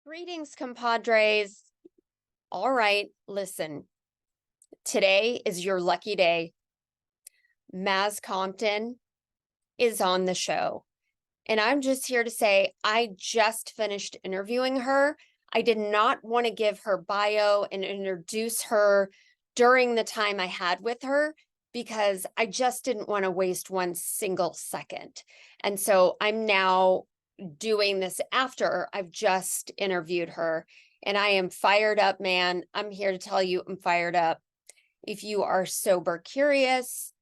Greetings, compadres. All right, listen. Today is your lucky day. Maz Compton is on the show. And I'm just here to say I just finished interviewing her. I did not want to give her bio and introduce her during the time I had with her because I just didn't want to waste one single second. And so I'm now doing this after I've just interviewed her. And I am fired up, man. I'm here to tell you I'm fired up. If you are sober curious,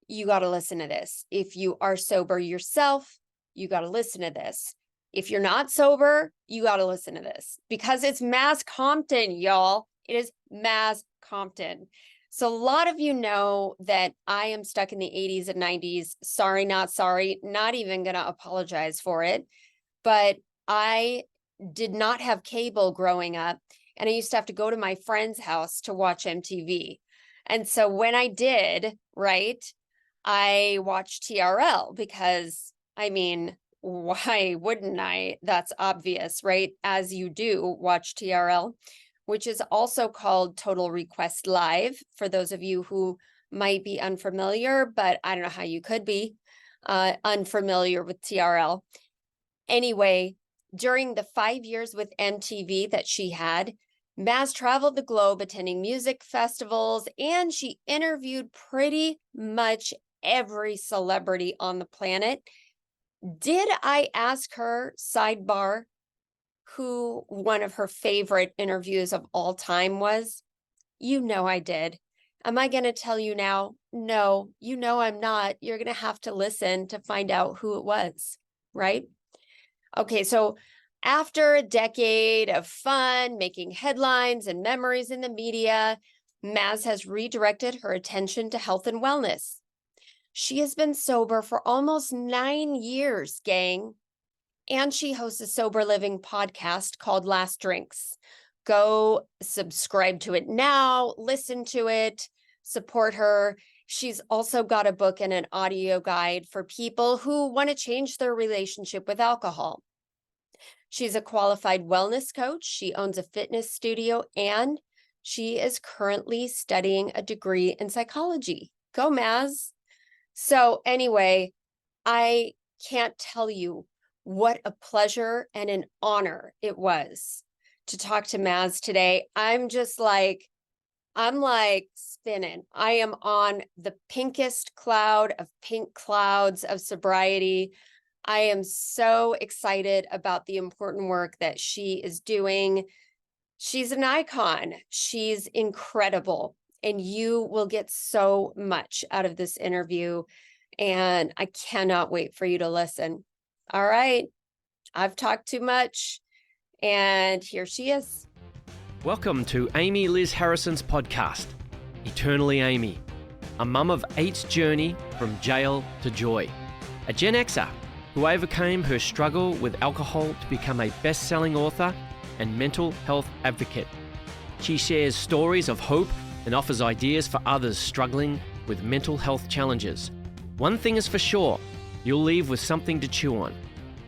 you got to listen to this. If you are sober yourself, you got to listen to this. If you're not sober, you got to listen to this because it's Maz Compton, y'all. It is Maz Compton. So a lot of you know that I am stuck in the 80s and 90s. Sorry, not sorry. Not even going to apologize for it. But I did not have cable growing up. And I used to have to go to my friend's house to watch MTV. And so when I did, right, I watched TRL because, I mean, why wouldn't I? That's obvious, right? As you do watch TRL, which is also called Total Request Live, for those of you who might be unfamiliar, but I don't know how you could be unfamiliar with TRL. Anyway, during the 5 years with MTV that she had, Maz traveled the globe attending music festivals, and she interviewed pretty much every celebrity on the planet. Did I ask her, sidebar, who one of her favorite interviews of all time was? You know I did. Am I going to tell you now? No, you know I'm not. You're going to have to listen to find out who it was, right? Okay, so after a decade of fun, making headlines and memories in the media, Maz has redirected her attention to health and wellness. She has been sober for almost 9 years, gang. And she hosts a sober living podcast called Last Drinks. Go subscribe to it now, listen to it, support her. She's also got a book and an audio guide for people who want to change their relationship with alcohol. She's a qualified wellness coach. She owns a fitness studio, and she is currently studying a degree in psychology. Go, Maz. So anyway, I can't tell you what a pleasure and an honor it was to talk to Maz today. I'm like spinning. I am on the pinkest cloud of pink clouds of sobriety. I am so excited about the important work that she is doing. She's an icon. She's incredible. And you will get so much out of this interview. And I cannot wait for you to listen. All right. I've talked too much. And here she is. Welcome to Amy Liz Harrison's podcast, Eternally Amy, a mum of 8's journey from jail to joy, a Gen Xer who overcame her struggle with alcohol to become a best-selling author and mental health advocate. She shares stories of hope and offers ideas for others struggling with mental health challenges. One thing is for sure, you'll leave with something to chew on.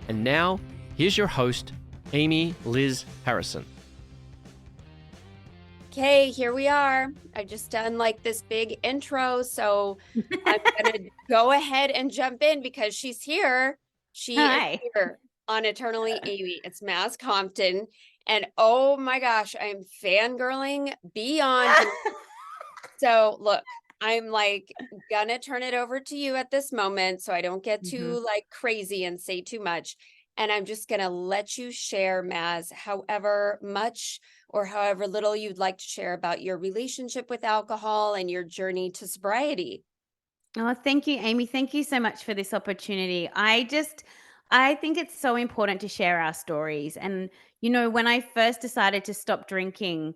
And now, here's your host, Amy Liz Harrison. Okay, here we are. I've just done like this big intro, so I'm gonna go ahead and jump in because she's here. She is here on Eternally Amy. It's Maz Compton, and oh my gosh, I'm fangirling beyond. So look, I'm like gonna turn it over to you at this moment so I don't get too like crazy and say too much. And I'm just gonna let you share, Maz, however much or however little you'd like to share about your relationship with alcohol and your journey to sobriety. Oh, thank you, Amy. Thank you so much for this opportunity. I think it's so important to share our stories. And, when I first decided to stop drinking,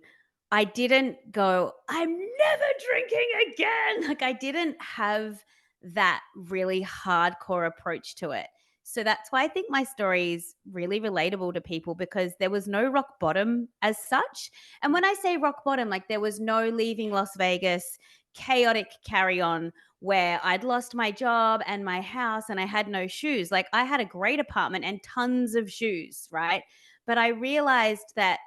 I didn't go, I'm never drinking again. Like, I didn't have that really hardcore approach to it. So that's why I think my story is really relatable to people because there was no rock bottom as such. And when I say rock bottom, like there was no leaving Las Vegas, chaotic carry on where I'd lost my job and my house and I had no shoes. Like I had a great apartment and tons of shoes, right? But I realized that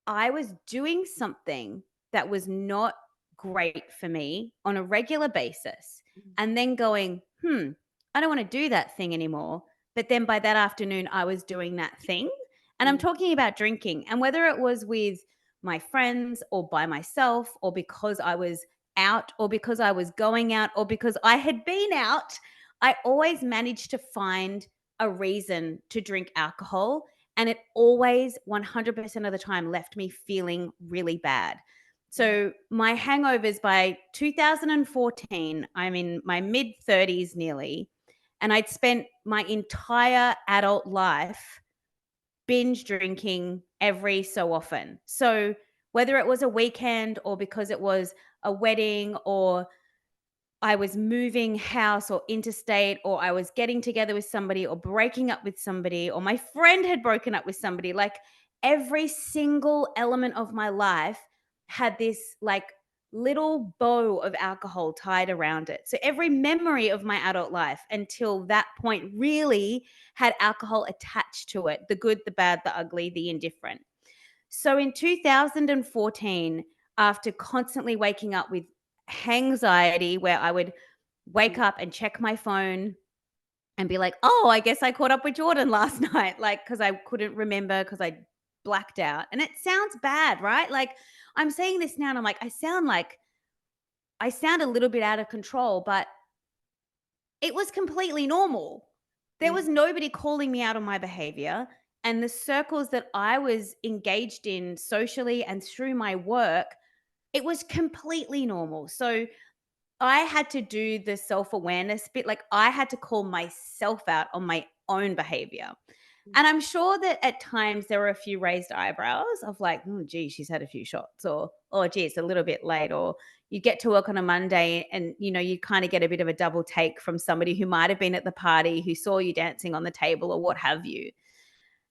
I was doing something that was not great for me on a regular basis, and then going, I don't want to do that thing anymore. But then by that afternoon, I was doing that thing. And I'm talking about drinking. And whether it was with my friends or by myself, or because I was out, or because I was going out, or because I had been out, I always managed to find a reason to drink alcohol. And it always 100% of the time left me feeling really bad. So my hangovers by 2014, I'm in my mid 30s nearly, and I'd spent my entire adult life binge drinking every so often. So whether it was a weekend or because it was a wedding, or I was moving house or interstate, or I was getting together with somebody or breaking up with somebody, or my friend had broken up with somebody, like every single element of my life had this like little bow of alcohol tied around it. So every memory of my adult life until that point really had alcohol attached to it, the good, the bad, the ugly, the indifferent. So in 2014, after constantly waking up with anxiety, where I would wake up and check my phone and be like, oh, I guess I caught up with Jordan last night, like, because I couldn't remember because I blacked out. And it sounds bad, right? Like, I'm saying this now and I'm like, I sound a little bit out of control, but it was completely normal. There was nobody calling me out on my behavior. And the circles that I was engaged in socially and through my work, it was completely normal. So I had to do the self-awareness bit. Like, I had to call myself out on my own behavior. And I'm sure that at times there were a few raised eyebrows of like, gee, she's had a few shots, or, oh, gee, it's a little bit late, or you get to work on a Monday and, you kind of get a bit of a double take from somebody who might have been at the party, who saw you dancing on the table or what have you.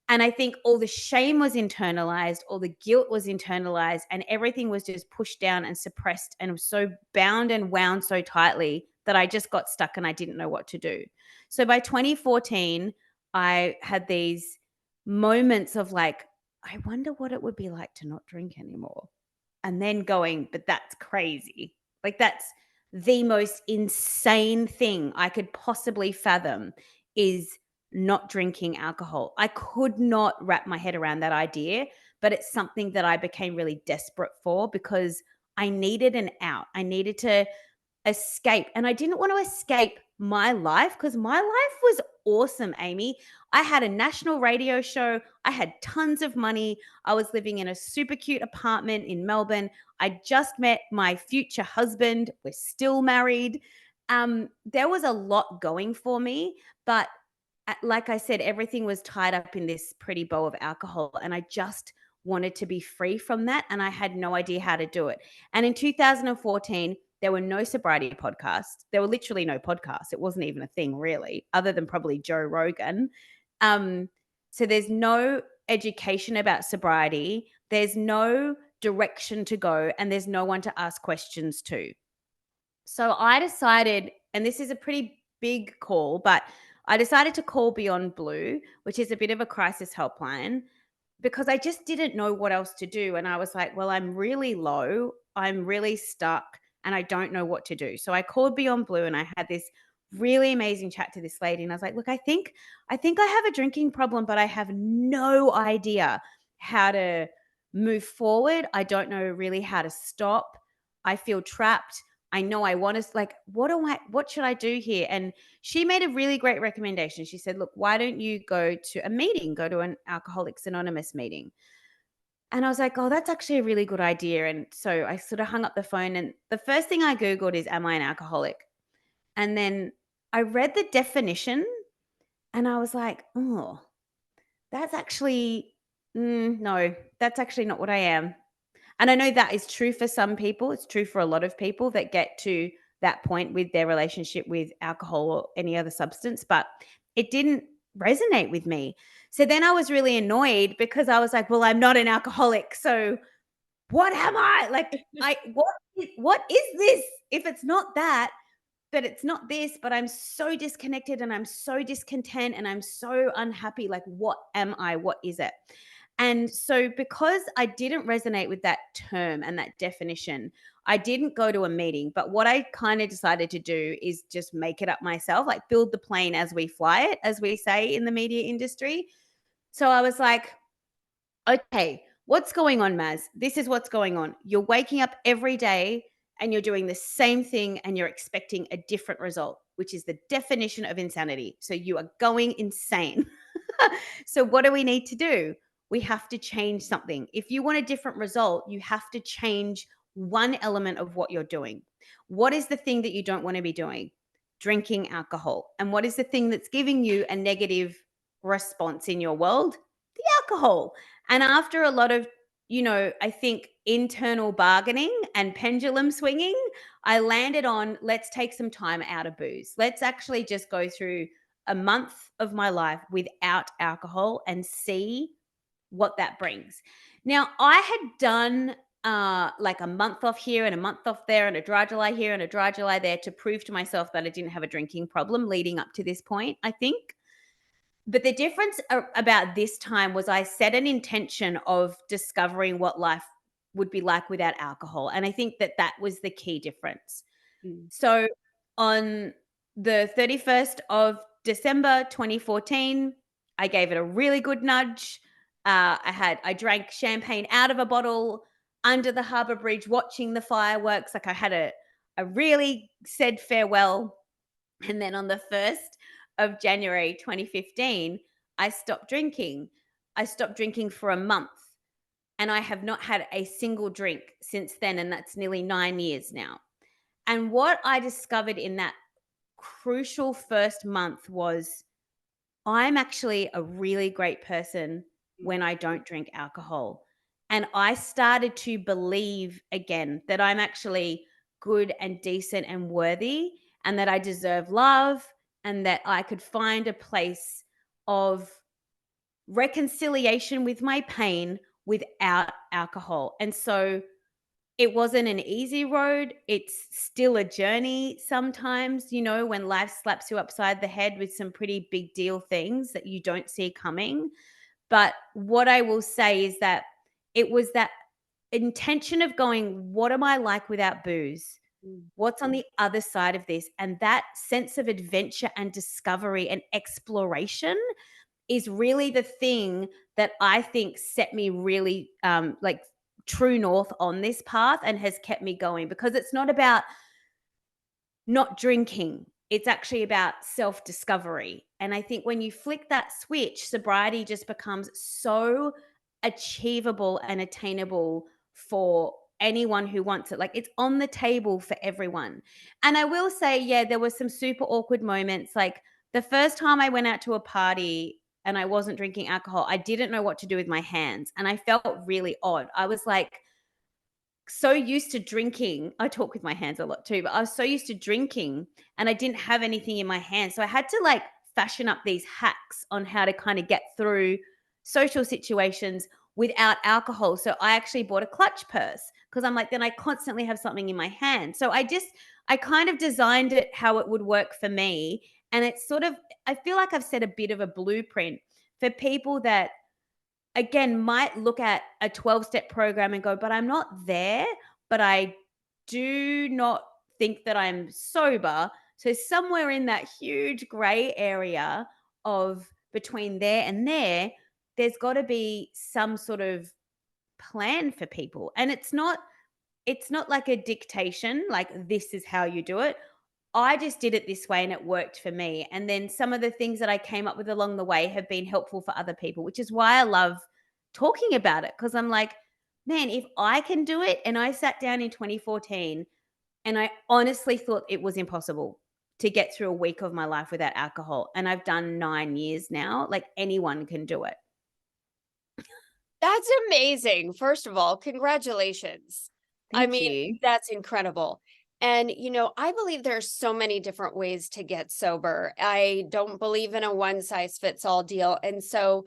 And I think all the shame was internalized, all the guilt was internalized, and everything was just pushed down and suppressed and was so bound and wound so tightly that I just got stuck and I didn't know what to do. So by 2014, I had these moments of like, I wonder what it would be like to not drink anymore. And then going, but that's crazy. Like, that's the most insane thing I could possibly fathom, is not drinking alcohol. I could not wrap my head around that idea, but it's something that I became really desperate for because I needed an out. I needed to escape. And I didn't want to escape my life because my life was awesome, Amy. I had a national radio show. I had tons of money. I was living in a super cute apartment in Melbourne. I just met my future husband. We're still married. There was a lot going for me, but like I said, everything was tied up in this pretty bow of alcohol, and I just wanted to be free from that, and I had no idea how to do it. And in 2014, there were no sobriety podcasts. There were literally no podcasts. It wasn't even a thing, really, other than probably Joe Rogan. So there's no education about sobriety. There's no direction to go, and there's no one to ask questions to. So I decided, and this is a pretty big call, but I decided to call Beyond Blue, which is a bit of a crisis helpline, because I just didn't know what else to do. And I was like, well, I'm really low. I'm really stuck and I don't know what to do. So I called Beyond Blue and I had this really amazing chat to this lady. And I was like, look, I think I have a drinking problem, but I have no idea how to move forward. I don't know really how to stop. I feel trapped. I know I want to, like, what should I do here? And she made a really great recommendation. She said, look, why don't you go to a meeting, go to an Alcoholics Anonymous meeting? And I was like, oh, that's actually a really good idea. And so I sort of hung up the phone, and the first thing I Googled is, am I an alcoholic? And then I read the definition and I was like, oh, that's actually, no, that's actually not what I am. And I know that is true for some people. It's true for a lot of people that get to that point with their relationship with alcohol or any other substance, but it didn't resonate with me. So then I was really annoyed because I was like, well, I'm not an alcoholic. So what am I? Like, what is this? If it's not that, but it's not this, but I'm so disconnected and I'm so discontent and I'm so unhappy. Like, what am I? What is it? And so, because I didn't resonate with that term and that definition, I didn't go to a meeting. But what I kind of decided to do is just make it up myself, like build the plane as we fly it, as we say in the media industry. So I was like, okay, what's going on, Maz? This is what's going on. You're waking up every day and you're doing the same thing and you're expecting a different result, which is the definition of insanity. So you are going insane. So what do we need to do? We have to change something. If you want a different result, you have to change one element of what you're doing. What is the thing that you don't want to be doing? Drinking alcohol. And what is the thing that's giving you a negative response in your world? The alcohol. And after a lot of, I think internal bargaining and pendulum swinging, I landed on, let's take some time out of booze. Let's actually just go through a month of my life without alcohol and see what that brings. Now, I had done like a month off here and a month off there and a dry July here and a dry July there to prove to myself that I didn't have a drinking problem leading up to this point, I think. But the difference about this time was I set an intention of discovering what life would be like without alcohol. And I think that that was the key difference. Mm. So on the 31st of December 2014, I gave it a really good nudge. I drank champagne out of a bottle under the Harbour Bridge watching the fireworks. Like, I had a really said farewell. And then on the 1st of January 2015, I stopped drinking. I stopped drinking for a month and I have not had a single drink since then. And that's nearly 9 years now. And what I discovered in that crucial first month was I'm actually a really great person when I don't drink alcohol. And I started to believe again that I'm actually good and decent and worthy and that I deserve love and that I could find a place of reconciliation with my pain without alcohol. And so it wasn't an easy road. It's still a journey sometimes, when life slaps you upside the head with some pretty big deal things that you don't see coming. But what I will say is that it was that intention of going, what am I like without booze? Mm. What's on the other side of this? And that sense of adventure and discovery and exploration is really the thing that I think set me really like true north on this path and has kept me going, because it's not about not drinking. It's actually about self-discovery. And I think when you flick that switch, sobriety just becomes so achievable and attainable for anyone who wants it. Like, it's on the table for everyone. And I will say, yeah, there were some super awkward moments. Like, the first time I went out to a party and I wasn't drinking alcohol, I didn't know what to do with my hands. And I felt really odd. I was like, so used to drinking. I talk with my hands a lot too, but I was so used to drinking and I didn't have anything in my hands. So I had to like fashion up these hacks on how to kind of get through social situations without alcohol. So I actually bought a clutch purse because I'm like, then I constantly have something in my hand. So I kind of designed it how it would work for me. And it's sort of, I feel like I've set a bit of a blueprint for people that again might look at a 12-step program and go, but I'm not there, but I do not think that I'm sober. So somewhere in that huge gray area of between there and there's got to be some sort of plan for people. And it's not like a dictation, like this is how you do it. I just did it this way and it worked for me. And then some of the things that I came up with along the way have been helpful for other people, which is why I love talking about it. Because I'm like, man, if I can do it, and I sat down in 2014 and I honestly thought it was impossible to get through a week of my life without alcohol. And I've done 9 years now. Like, anyone can do it. That's amazing. First of all, congratulations. I Thank mean, you. that's incredible. And, I believe there's so many different ways to get sober. I don't believe in a one size fits all deal. And so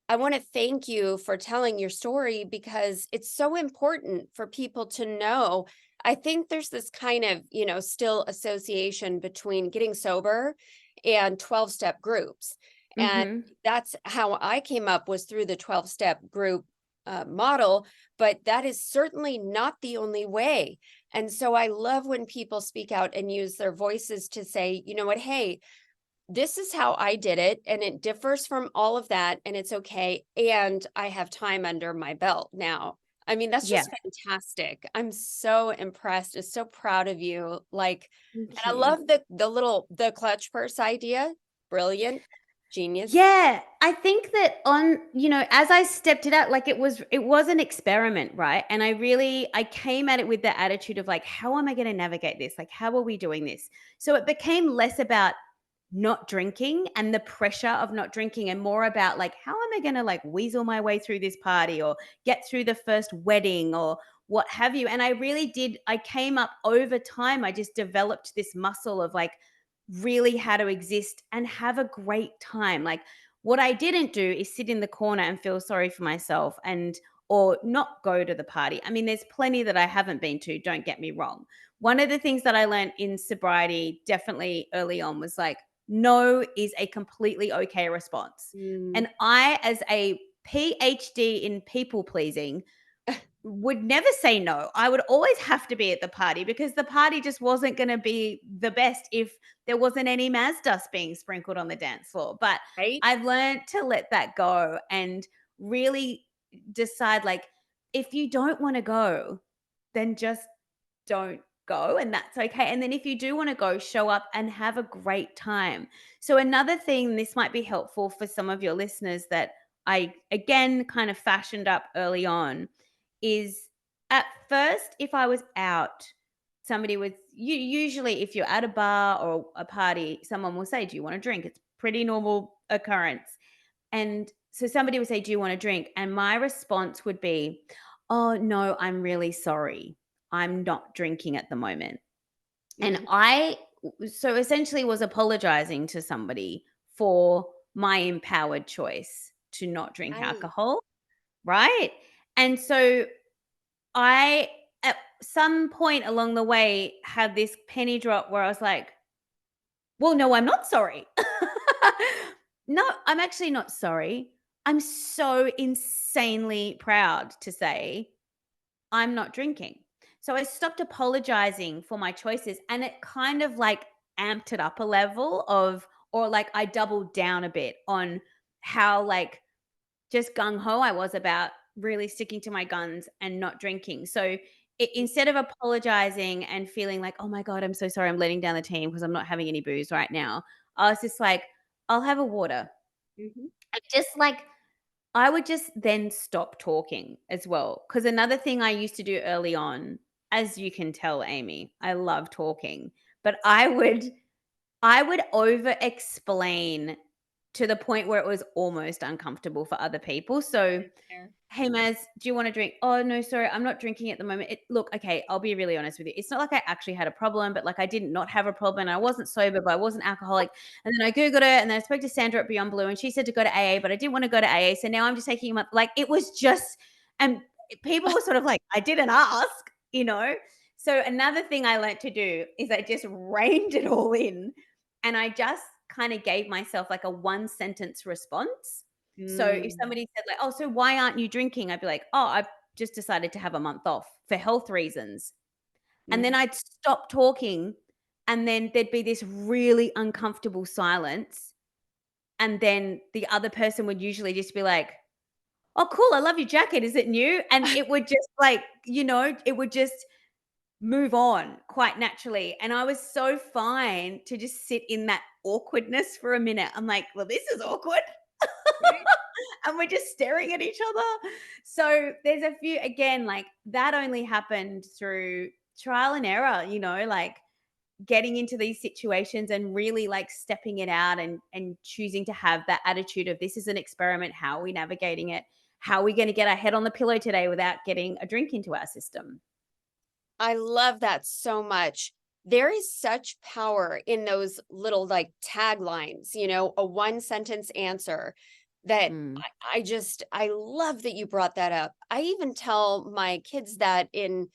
I want to thank you for telling your story, because it's so important for people to know I think there's this kind of, still association between getting sober and 12-step groups. And Mm-hmm. that's how I came up, was through the 12-step group model, but that is certainly not the only way. And so I love when people speak out and use their voices to say, you know what, hey, this is how I did it, and it differs from all of that, and it's okay. And I have time under my belt now. I mean, that's Yeah. just fantastic. I'm so impressed. I'm so proud of you. Like, and Thank I you. love the clutch purse idea. Brilliant. Genius. Yeah, I think that as I stepped it out, like it was an experiment, right? And I came at it with the attitude of like, how am I going to navigate this? Like, how are we doing this? So it became less about not drinking and the pressure of not drinking and more about like, how am I going to like weasel my way through this party or get through the first wedding or what have you? And I came up over time. I just developed this muscle of like, really how to exist and have a great time. Like what I didn't do is sit in the corner and feel sorry for myself and or not go to the party. I mean, there's plenty that I haven't been to, don't get me wrong. One of the things that I learned in sobriety definitely early on was like no is a completely okay response. Mm, And I as a PhD in people pleasing would never say no. I would always have to be at the party because the party just wasn't going to be the best if there wasn't any Maz dust being sprinkled on the dance floor. But right? I've learned to let that go and really decide like, if you don't want to go, then just don't go and that's okay. And then if you do want to go, show up and have a great time. So another thing, this might be helpful for some of your listeners that I again kind of fashioned up early on is at first if I was out, somebody would usually if you're at a bar or a party, someone will say, "Do you want a drink?" It's pretty normal occurrence. And so somebody would say, "Do you want a drink?" And my response would be, "Oh, no, I'm really sorry. I'm not drinking at the moment." And Mhm. so essentially was apologizing to somebody for my empowered choice to not drink Right. alcohol, right? And so I, at some point along the way, had this penny drop where I was like, well, no, I'm not sorry. No, I'm actually not sorry. I'm so insanely proud to say I'm not drinking. So I stopped apologizing for my choices and it kind of like amped it up a level of, or like I doubled down a bit on how like just gung ho I was about really sticking to my guns and not drinking. So instead of apologizing and feeling like, oh my God, I'm so sorry, I'm letting down the team because I'm not having any booze right now, I was just like, I'll have a water. Mhm. And just like, I would just then stop talking as well. Because another thing I used to do early on, as you can tell, Amy, I love talking, but I would over explain to the point where it was almost uncomfortable for other people. So, Right there. "Hey, Maz, do you wanna drink?" "Oh, no, sorry, I'm not drinking at the moment." Look, okay, I'll be really honest with you. It's not like I actually had a problem, but, like, I did not have a problem. I wasn't sober, but I wasn't alcoholic. And then I Googled it, and then I spoke to Sandra at Beyond Blue, and she said to go to AA, but I didn't wanna go to AA, so now I'm just taking a month like, it was just and people were sort of like, "I didn't ask," you know? So another thing I learned to do is I just reined it all in, and I just kinda gave myself, like, a one-sentence response. So if Mm, somebody said like, "Oh, so why aren't you drinking?" I'd be like, "Oh, I've just decided to have a month off for health reasons." And then mhm. I'd stop talking and then there'd be this really uncomfortable silence. And then the other person would usually just be like, "Oh, cool. I love your jacket. Is it new?" And it would just like, it would just move on quite naturally. And I was so fine to just sit in that awkwardness for a minute. I'm like, well, this is awkward. Right. And we're just staring at each other. So there's a few again, like that only happened through trial and error, like getting into these situations and really like stepping it out and choosing to have that attitude of this is an experiment. How are we navigating it? How are we going to get our head on the pillow today without getting a drink into our system? I love that so much. There is such power in those little like taglines, a one sentence answer that Mm. I love that you brought that up. I even tell my kids that in,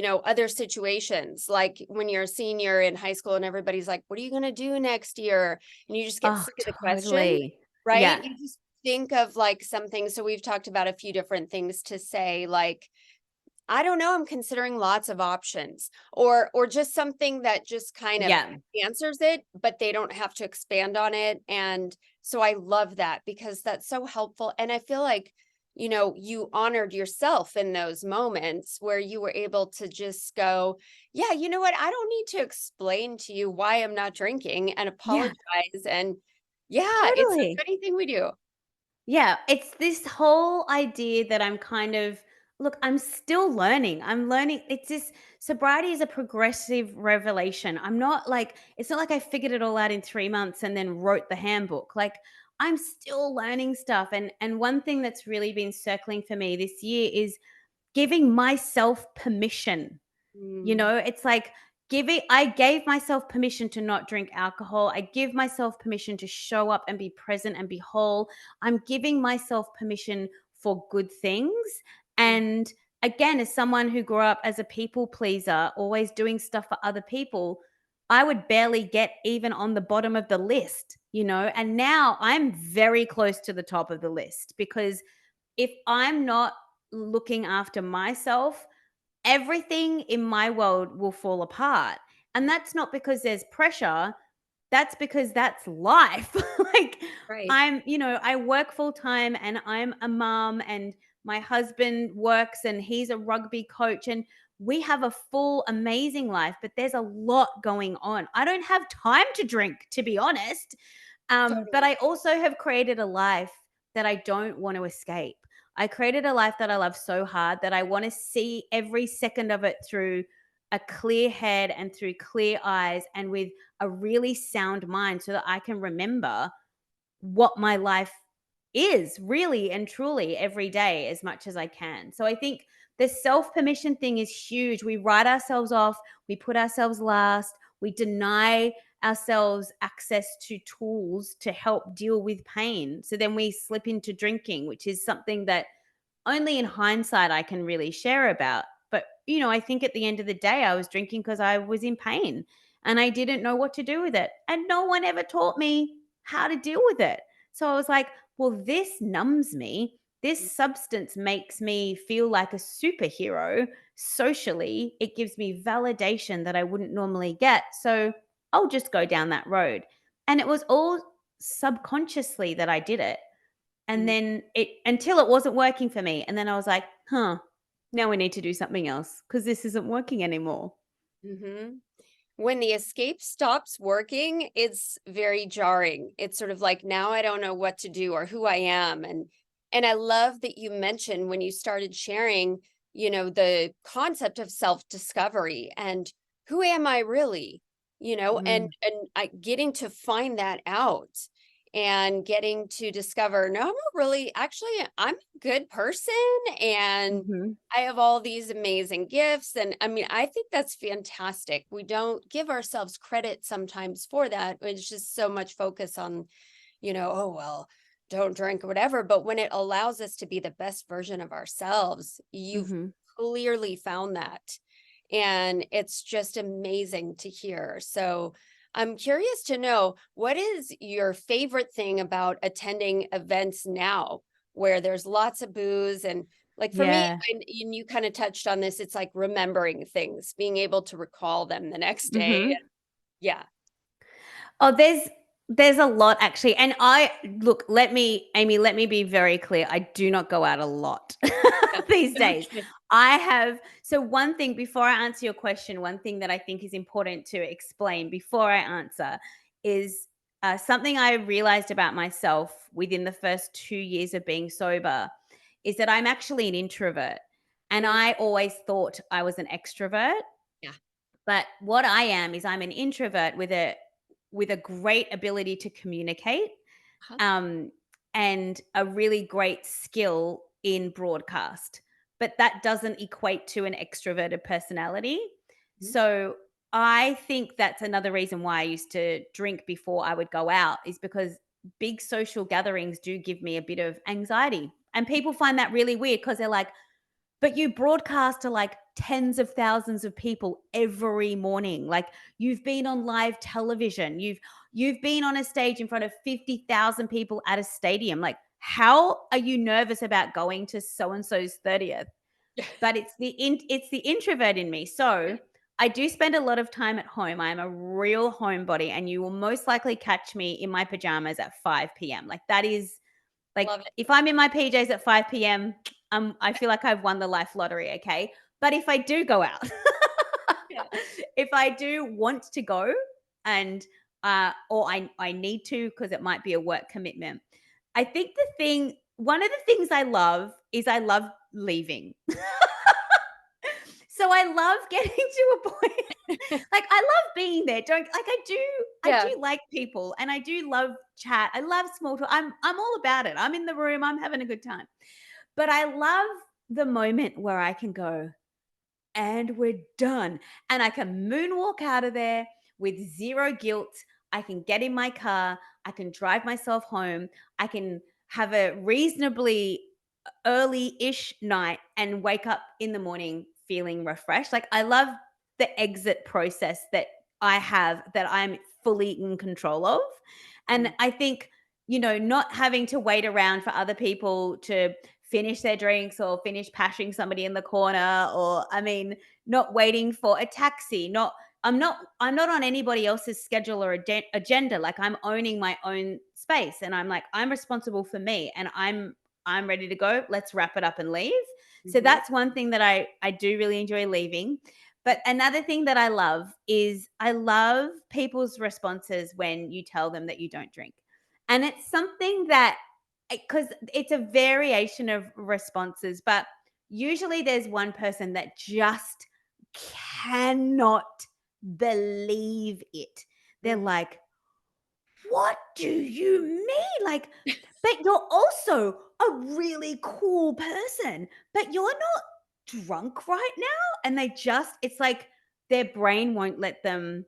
other situations, like when you're a senior in high school and everybody's like, what are you going to do next year? And you just get Oh, sick of the question, totally. right? Yeah. You just think of like something. So we've talked about a few different things to say, like, I don't know, I'm considering lots of options, or just something that just kind of Yeah. answers it, but they don't have to expand on it. And so I love that because that's so helpful. And I feel like, you honored yourself in those moments where you were able to just go, yeah, you know what? I don't need to explain to you why I'm not drinking and Yeah. apologize. And yeah, it's a Totally. funny thing we do. Yeah, it's this whole idea that I'm kind of look, I'm still learning. I'm learning. It's this sobriety is a progressive revelation. I'm not like it's not like I figured it all out in 3 months and then wrote the handbook. Like I'm still learning stuff, and one thing that's really been circling for me this year is giving myself permission. Mm, It's like I gave myself permission to not drink alcohol. I give myself permission to show up and be present and be whole. I'm giving myself permission for good things. mm, And again, as someone who grew up as a people pleaser, always doing stuff for other people, I would barely get even on the bottom of the list. And now I'm very close to the top of the list because if I'm not looking after myself, everything in my world will fall apart. And that's not because there's pressure, that's because that's life. Like right. I work full time and I'm a mom and my husband works and he's a rugby coach and we have a full amazing life, but there's a lot going on. I don't have time to drink, to be honest. But Totally. I also have created a life that I don't want to escape. I created a life that I love so hard that I want to see every second of it through a clear head and through clear eyes and with a really sound mind so that I can remember what my life is really and truly every day as much as I can. So I think the self permission thing is huge. We write ourselves off, we put ourselves last, we deny ourselves access to tools to help deal with pain. So then we slip into drinking, which is something that only in hindsight I can really share about. But I think at the end of the day, I was drinking because I was in pain and I didn't know what to do with it. And no one ever taught me how to deal with it. So I was like, well, this numbs me. This substance makes me feel like a superhero socially. It gives me validation that I wouldn't normally get. So I'll just go down that road. And it was all subconsciously that I did it. And Mm, then it until it wasn't working for me, and then I was like, "Huh, now we need to do something else because this isn't working anymore." mhm. When the escape stops working, it's very jarring. It's sort of like now I don't know what to do or who I am. And I love that you mentioned when you started sharing, the concept of self-discovery and who am I really? And Mm, I getting to find that out and getting to discover, no, I'm not really actually I'm a good person and mhm, I have all these amazing gifts. And I mean, I think that's fantastic. We don't give ourselves credit sometimes for that. It's just so much focus on, oh, well, don't drink or whatever. But when it allows us to be the best version of ourselves, you've mhm. clearly found that. And it's just amazing to hear. So I'm curious to know, what is your favorite thing about attending events now where there's lots of booze and like for me, Yeah. and you kind of touched on this, it's like remembering things, being able to recall them the next day. Mhm. Yeah. Oh, there's a lot actually, and I look, Amy, let me be very clear, I do not go out a lot Yeah. these days. Okay. I have so one thing before I answer your question, one thing that I think is important to explain before I answer is, something I realized about myself within the first 2 years of being sober is that I'm actually an introvert, and Mm, I always thought I was an extrovert. yeah. But what I am is I'm an introvert with a great ability to communicate, Uh-huh. um, and a really great skill in broadcast. But that doesn't equate to an extroverted personality. Mhm. So I think that's another reason why I used to drink before I would go out is because big social gatherings do give me a bit of anxiety. And people find that really weird because they're like, but you broadcast to like tens of thousands of people every morning. Like you've been on live television, you've been on a stage in front of 50,000 people at a stadium. Like how are you nervous about going to so and so's 30th? But it's the introvert in me. So I do spend a lot of time at home. I'm a real homebody, and you will most likely catch me in my pajamas at 5 p.m. Like that is like, Love it. if I'm in my PJs at 5 p.m., I feel like I've won the life lottery, okay? But if I do go out, Yeah. if I do want to go and or I need to because it might be a work commitment. I think one of the things I love is I love leaving. So I love getting to a point like I love being there. Don't like I Yeah. do like people and I do love chat. I love small talk. I'm all about it. I'm in the room, I'm having a good time. But I love the moment where I can go, and we're done. And I can moonwalk out of there with zero guilt. I can get in my car. I can drive myself home. I can have a reasonably early ish night and wake up in the morning feeling refreshed. Like, I love the exit process that I have that I'm fully in control of. And Mm. I think, not having to wait around for other people to finish their drinks or finish pashing somebody in the corner, or not waiting for a taxi, I'm not on anybody else's schedule or agenda. Like, I'm owning my own space, and I'm like, I'm responsible for me, and I'm ready to go. Let's wrap it up and leave. So Mhm. that's one thing that I do really enjoy leaving. But another thing that I love is I love people's responses when you tell them that you don't drink. And it's something that, because it's a variation of responses, but usually there's one person that just cannot believe it. They're Mm. like, "What do you mean? Like, but you're also a really cool person, but you're not drunk right now?" And it's like their brain won't let them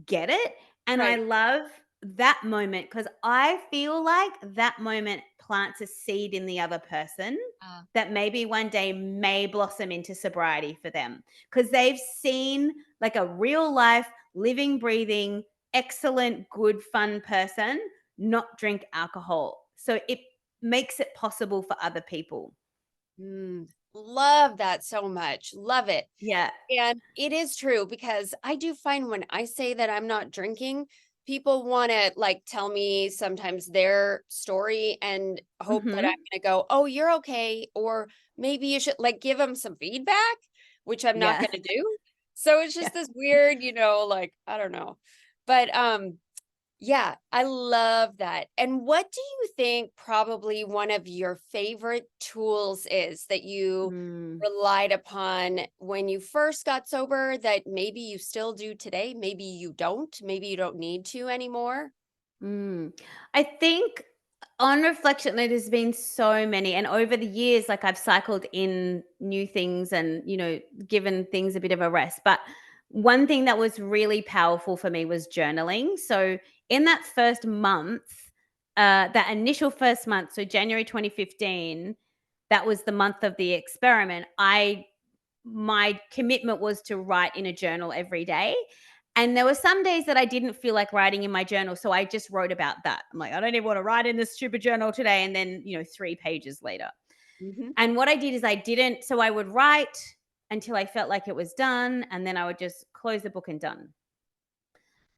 get it. And I Right. love that moment because I feel like that moment plants a seed in the other person Uh, that maybe one day may blossom into sobriety for them because they've seen like a real life, living, breathing, excellent, good, fun person not drink alcohol. So it makes it possible for other people. love that so much. Love it. Yeah. And it is true because I do find when I say that I'm not drinking, people want to like tell me sometimes their story and hope that I'm Hmm. going to go, "Oh, you're okay," or maybe you should like give them some feedback, which I'm not Yeah. going to do. So it's Yeah. just this weird, like I don't know. But yeah, I love that. And what do you think probably one of your favorite tools is that you Mm. relied upon when you first got sober that maybe you still do today? Maybe you don't need to anymore? Mm. I think on reflection, there's been so many, and over the years, like I've cycled in new things and, given things a bit of a rest. But one thing that was really powerful for me was journaling. So in that first month, that initial first month, so January 2015, that was the month of the experiment. My commitment was to write in a journal every day. And there were some days that I didn't feel like writing in my journal. So I just wrote about that. I'm like, I don't even want to write in this stupid journal today. And then, 3 pages later. Hmm. And what I did is so I would write until I felt like it was done. And then I would just close the book and done.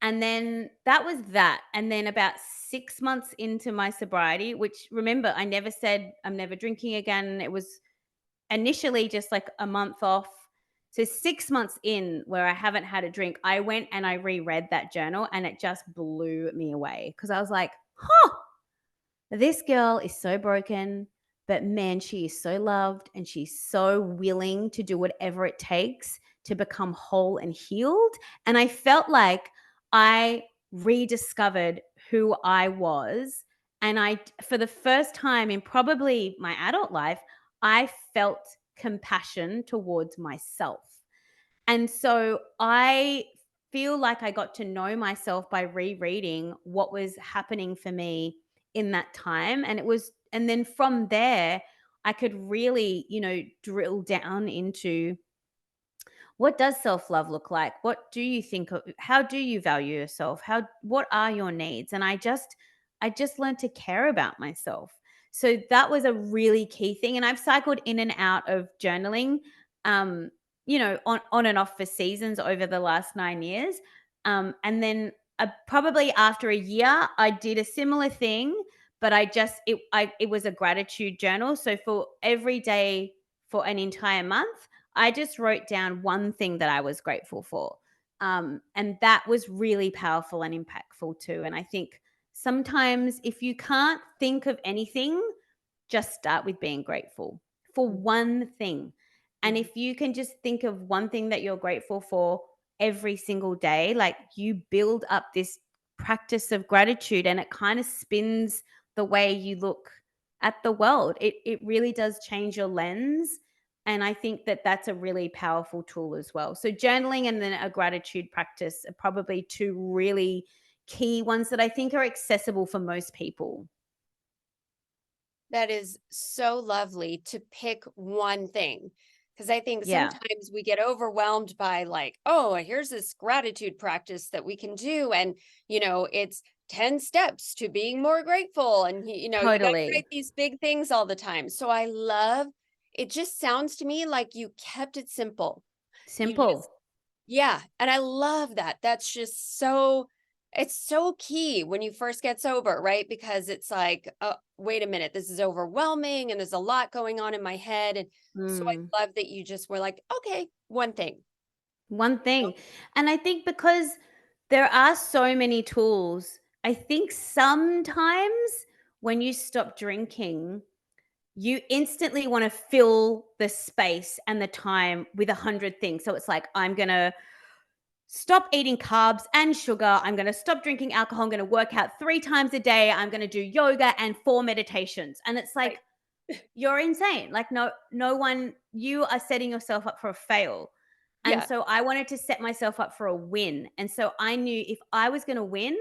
And then that was that. And then about 6 months into my sobriety, which, remember, I never said I'm never drinking again. It was initially just like a month off. So 6 months in where I haven't had a drink, I went and I reread that journal and it just blew me away because I was like, "Huh, this girl is so broken, but man, she is so loved and she's so willing to do whatever it takes to become whole and healed." And I felt like I rediscovered who I was. And for the first time in probably my adult life, I felt compassion towards myself. And so I feel like I got to know myself by rereading what was happening for me in that time. And then from there, I could really, drill down into what does self-love look like? What do you think of, how do you value yourself? What are your needs? And I just learned to care about myself. So that was a really key thing. And I've cycled in and out of journaling, on and off for seasons over the last 9 years. And then probably after a year, I did a similar thing, but it was a gratitude journal. So for every day for an entire month, I just wrote down one thing that I was grateful for. And that was really powerful and impactful too. And I think sometimes if you can't think of anything, just start with being grateful for one thing. And Mhm. if you can just think of one thing that you're grateful for every single day, like you build up this practice of gratitude and it kind of spins the way you look at the world. It really does change your lens. And I think that that's a really powerful tool as well. So journaling and then a gratitude practice are probably two really key ones that I think are accessible for most people. That is so lovely to pick one thing. Because I think Yeah, sometimes we get overwhelmed by, like, oh, here's this gratitude practice that we can do. And, it's 10 steps to being more grateful. And, you got to totally. write these big things all the time. So I love it. Just sounds to me like you kept it simple. You just, Simple. yeah. And I love that. That's just so, it's so key when you first get sober, right? Because it's like, wait a minute, this is overwhelming and there's a lot going on in my head. And so Mm, I love that you just were like, okay, one thing. one Oh, thing. And I think because there are so many tools, I think sometimes when you stop drinking, you instantly want to fill the space and the time with 100 things. So it's like, I'm going to stop eating carbs and sugar. I'm going to stop drinking alcohol. I'm going to work out 3 times a day. I'm going to do yoga and 4 meditations. And it's right. like, you're insane. Like no one, you are setting yourself up for a fail. And Yeah. so I wanted to set myself up for a win. And so I knew if I was going to win,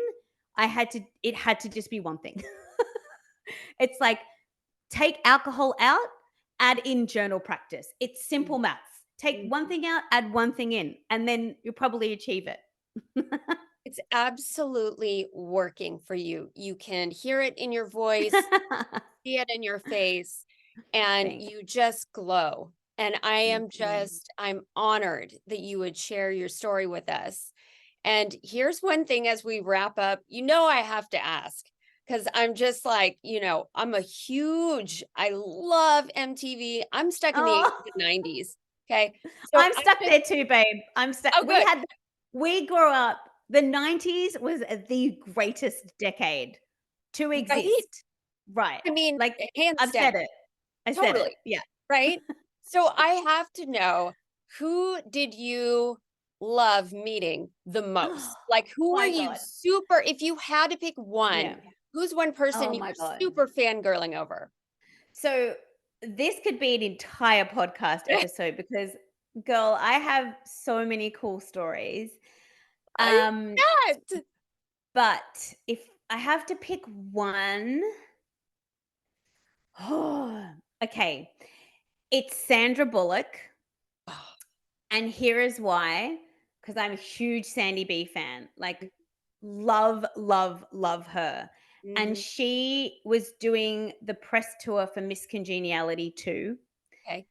it had to just be one thing. It's like take alcohol out, add in journal practice. It's simple maths. Take one Mhm. thing out, add one thing in, and then you'll probably achieve it. It's absolutely working for you. You can hear it in your voice, see it in your face, and Thanks. you just glow. And Thank you. I'm honored that you would share your story with us. And here's one thing as we wrap up, I have to ask, because I'm just like, I love MTV. I'm stuck in the 80s Oh, and 90s. Okay. So I'm stuck there too, babe. I'm stuck. oh, good. We grew up, the 90s was the greatest decade to Right. exist. Right. I mean, Like, hands I've down. said it. I said it. Totally. Yeah. Right. So I have to know, who did you love meeting the Oh most? Like, who are my you God. super, if you had to pick Yeah. one, who's one person Oh you my were God. super fangirling over? So this could be an entire podcast episode because, girl, I have so many cool stories. I Um, bet. but if I have to pick one, okay, it's Sandra Bullock. Oh, And here is why, because I'm a huge Sandy B fan. Like, love, love, love her. And mhm, she was doing the press tour for Miss Congeniality too. okay.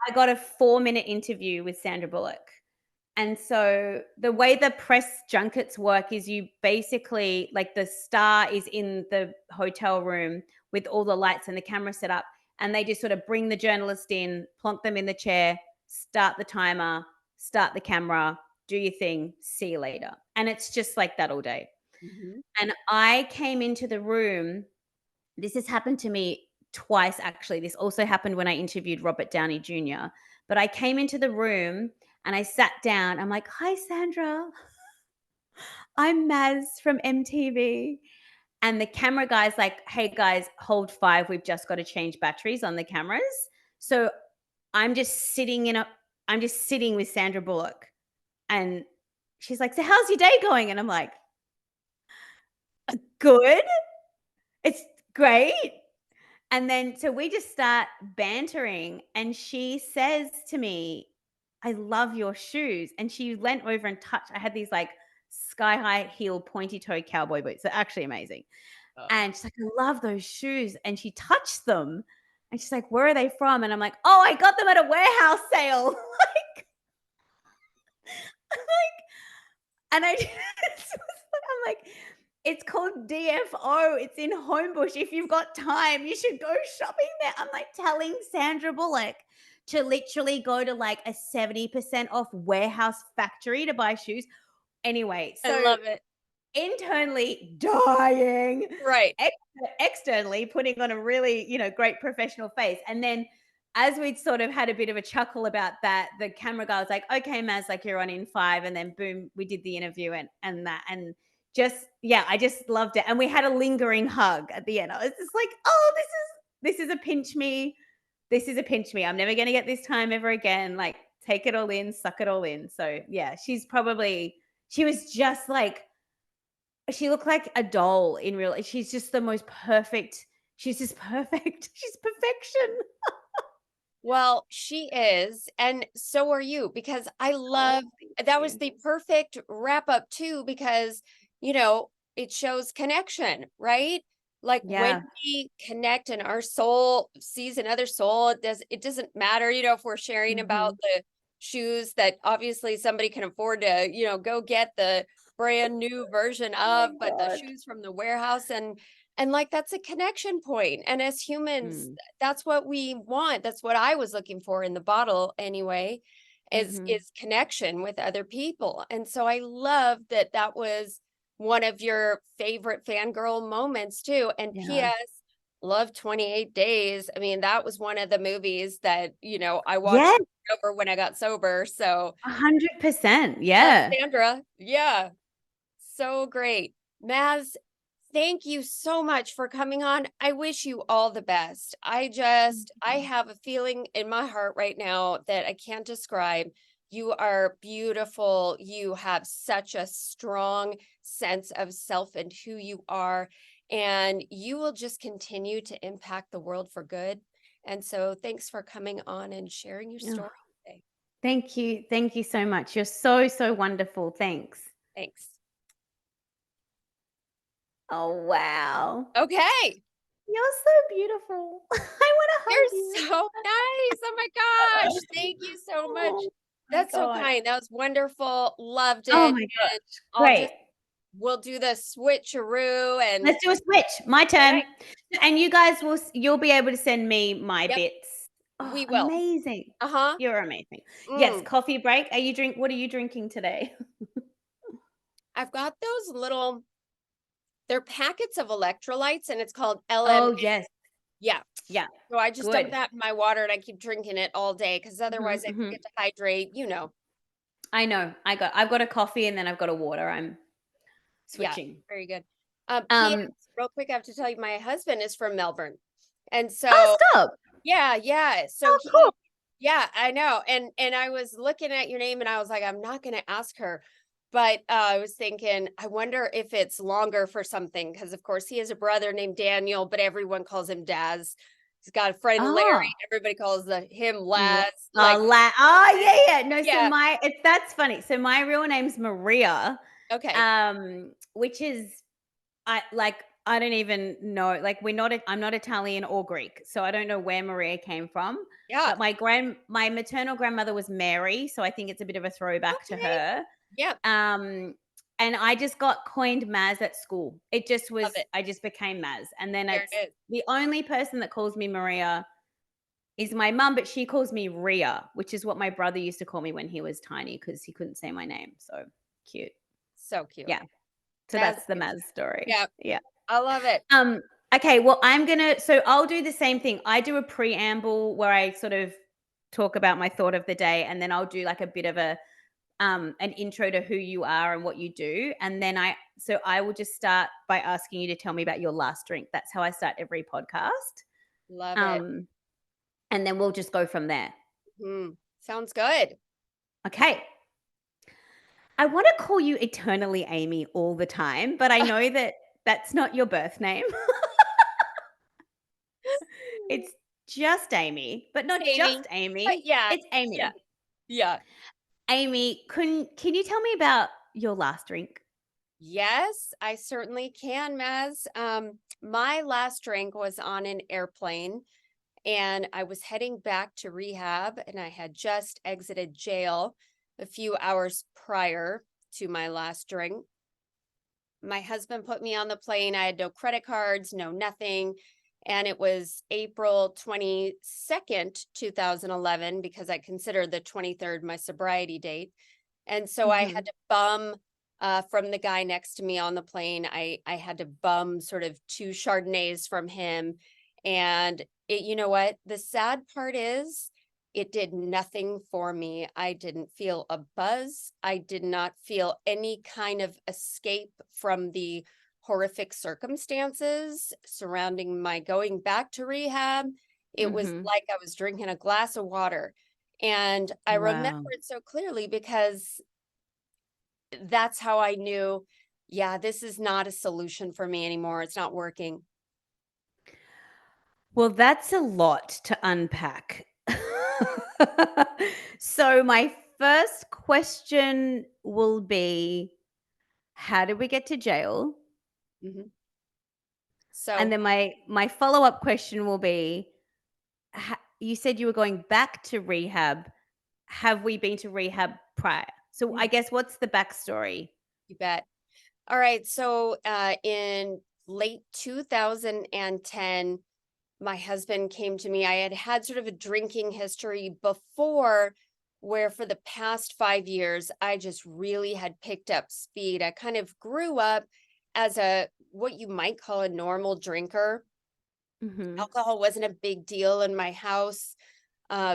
I got a 4-minute interview with Sandra Bullock. And so the way the press junkets work is you basically, like, the star is in the hotel room with all the lights and the camera set up, and they just sort of bring the journalist in, plonk them in the chair, start the timer, start the camera, do your thing, see you later. And it's just like that all day. Mhm. And I came into the room, this has happened to me twice actually. This also happened when I interviewed Robert Downey Jr. But I came into the room and I sat down. I'm like, "Hi, Sandra. I'm Maz from MTV." And the camera guy's like, "Hey, guys, hold 5. We've just got to change batteries on the cameras." So I'm just sitting I'm just sitting with Sandra Bullock. And she's like, "So how's your day going?" And I'm like, "Good. It's great." And then so we just start bantering, and she says to me, "I love your shoes." And she leant over and touched. I had these like sky high heel pointy toe cowboy boots. They're actually amazing. Oh. And she's like, "I love those shoes." And she touched them and she's like, "Where are they from?" And I'm like, "Oh, I got them at a warehouse sale." Like, and I just I'm like, "It's called DFO. It's in Homebush. If you've got time, you should go shopping there." I'm like telling Sandra Bullock to literally go to like a 70% off warehouse factory to buy shoes. Anyway, I so love it. internally dying, Right. externally putting on a really, great professional face. And then as we'd sort of had a bit of a chuckle about that, the camera guy was like, "Okay, Maz, like you're on in 5." And then boom, we did the interview and that. And just, yeah, I just loved it. And we had a lingering hug at the end. I was just like, "Oh, this is a pinch me. This is a pinch me. I'm never going to get this time ever again. Like, take it all in, suck it all in." So yeah, she was just like, she looked like a doll in real. She's just the most perfect. She's just perfect. She's perfection. Well, she is, and so are you, because I Oh, love thank that was you. the perfect wrap up too, because you know, it shows connection, right? Like when Yeah. we connect and our soul sees another soul, it doesn't matter, if we're sharing about Mhm. the shoes that obviously somebody can afford to, go get the brand new version Oh my of, but the god. shoes from the warehouse and like that's a connection point. And as humans, Mm. that's what we want. That's what I was looking for in the bottle anyway, is Mhm. is connection with other people. And so I love that that was one of your favorite fangirl moments too. And Yeah. PS, love 28 Days. I mean, that was one of the movies that, I Yeah, watched over when I got sober. So 100%. love Yeah. Sandra. Yeah. So great. Maz, thank you so much for coming on. I wish you all the best. I Mhm. have a feeling in my heart right now that I can't describe. You are beautiful. You have such a strong sense of self and who you are. And you will just continue to impact the world for good. And so thanks for coming on and sharing your Oh, story today. thank you. Thank you so much. You're so, so wonderful. Thanks. Thanks. Oh, wow. Okay. You're so beautiful. I wanna hug You're you. so nice. Oh my gosh. Thank you so much. Oh my That's so god. kind. That was wonderful. Loved Oh it. my And gosh. I'll Great. just we'll do the switcheroo and Let's do a switch. My all right. turn. And you guys you'll be able to send me my Yep, bits. Oh, we will. amazing. Uh-huh. You're amazing. Yes, Mm. coffee break. What are you drinking today? I've got those little they're packets of electrolytes and it's called LM. Oh, yes. Yeah. Yeah. So I just dump Good. that in my water and I keep drinking it all day because Mhm, otherwise I mhm. forget to hydrate. I know. I've got a coffee and then I've got a water. I'm Yeah, switching. very good. Um, P.S. Real quick, I have to tell you, my husband is from Melbourne. And oh, so, stop. yeah, yeah. So Oh, cool. yeah, I know. And I was looking at your name and I was like, I'm not going to ask her. But I was thinking, I wonder if it's longer for something. Because, of course, he has a brother named Daniel, but everyone calls him Daz. He's got a friend, Oh. Larry. Everybody calls him La Laz. oh, Like, yeah, yeah. No, so yeah. that's funny. So my real name's Maria, Okay. which is I don't even know, like, I'm not Italian or Greek, so I don't know where Maria came from, Yeah. but my maternal grandmother was Mary, so I think it's a bit of a throwback to Okay. her. Yeah. And I just got coined Maz at school. It just Love was it. I just became Maz, and then There it's it is. the only person that calls me Maria is my mum, but she calls me Ria, which is what my brother used to call me when he was tiny because he couldn't say my name. So cute. So cute. Yeah. So Maz. that's the Maz story. Yeah. Yeah. I love it. Um, okay, well, I'll do the same thing. I do a preamble where I sort of talk about my thought of the day, and then I'll do like a bit of an intro to who you are and what you do. And then I will just start by asking you to tell me about your last drink. That's how I start every podcast. Love it. Um, and then we'll just go from there. Sounds good. Okay. I want to call you eternally Amy all the time, but I know that that's not your birth name. It's just Amy, but not Amy. just But Amy. yeah, It's yeah, Amy. yeah. Amy, can you tell me about your last drink? Yes, I certainly can, Maz. My last drink was on an airplane, and I was heading back to rehab, and I had just exited jail a few hours prior to my last drink. My husband put me on the plane. I had no credit cards, no nothing. And it was April 22nd, 2011, because I considered the 23rd my sobriety date. And so I had Mhm. to bum from the guy next to me on the plane. I had to bum sort of 2 Chardonnays from him. And you know what? The sad part is it did nothing for me. I didn't feel a buzz. I did not feel any kind of escape from the horrific circumstances surrounding my going back to rehab. It was Mhm. like I was drinking a glass of water. And I remember Wow. it so clearly because that's how I knew, yeah, this is not a solution for me anymore. It's not working. Well, that's a lot to unpack. So my first question will be, how did we get to jail? Mhm. And So, then my follow-up question will be, you said you were going back to rehab. Have we been to rehab prior? So I mm, guess what's the backstory? you bet. All right. So, in late 2010, my husband came to me. I had had sort of a drinking history before, where for the past 5 years, I just really had picked up speed. I kind of grew up as a what you might call a normal drinker. Mhm. Alcohol wasn't a big deal in my house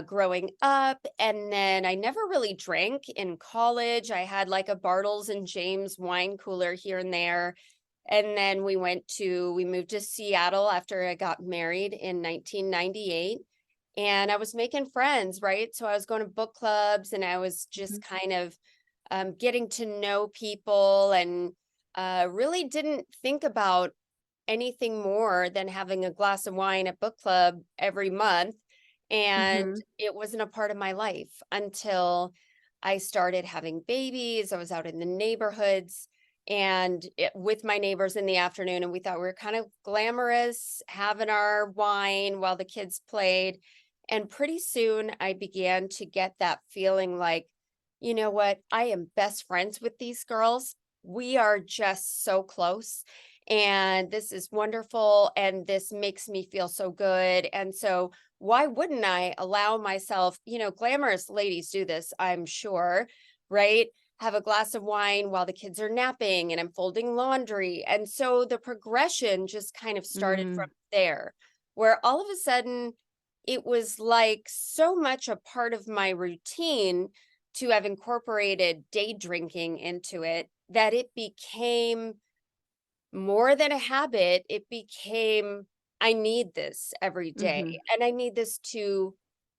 growing up. And then I never really drank in college. I had like a Bartles and James wine cooler here and there. And then we moved to Seattle after I got married in 1998. And I was making friends, right? So I was going to book clubs and I was Mhm. just kind of getting to know people and really didn't think about anything more than having a glass of wine at book club every month. And Mhm. it wasn't a part of my life until I started having babies. I was out in the neighborhoods with my neighbors in the afternoon, and we thought we were kind of glamorous, having our wine while the kids played. And pretty soon I began to get that feeling like, you know what? I am best friends with these girls. We are just so close and this is wonderful and this makes me feel so good. And so why wouldn't I allow myself, glamorous ladies do this, I'm sure, right? Have a glass of wine while the kids are napping and I'm folding laundry. And so the progression just kind of started from Mm. there, where all of a sudden it was like so much a part of my routine to have incorporated day drinking into it that it became more than a habit. It became, I need this every day Mhm. and I need this to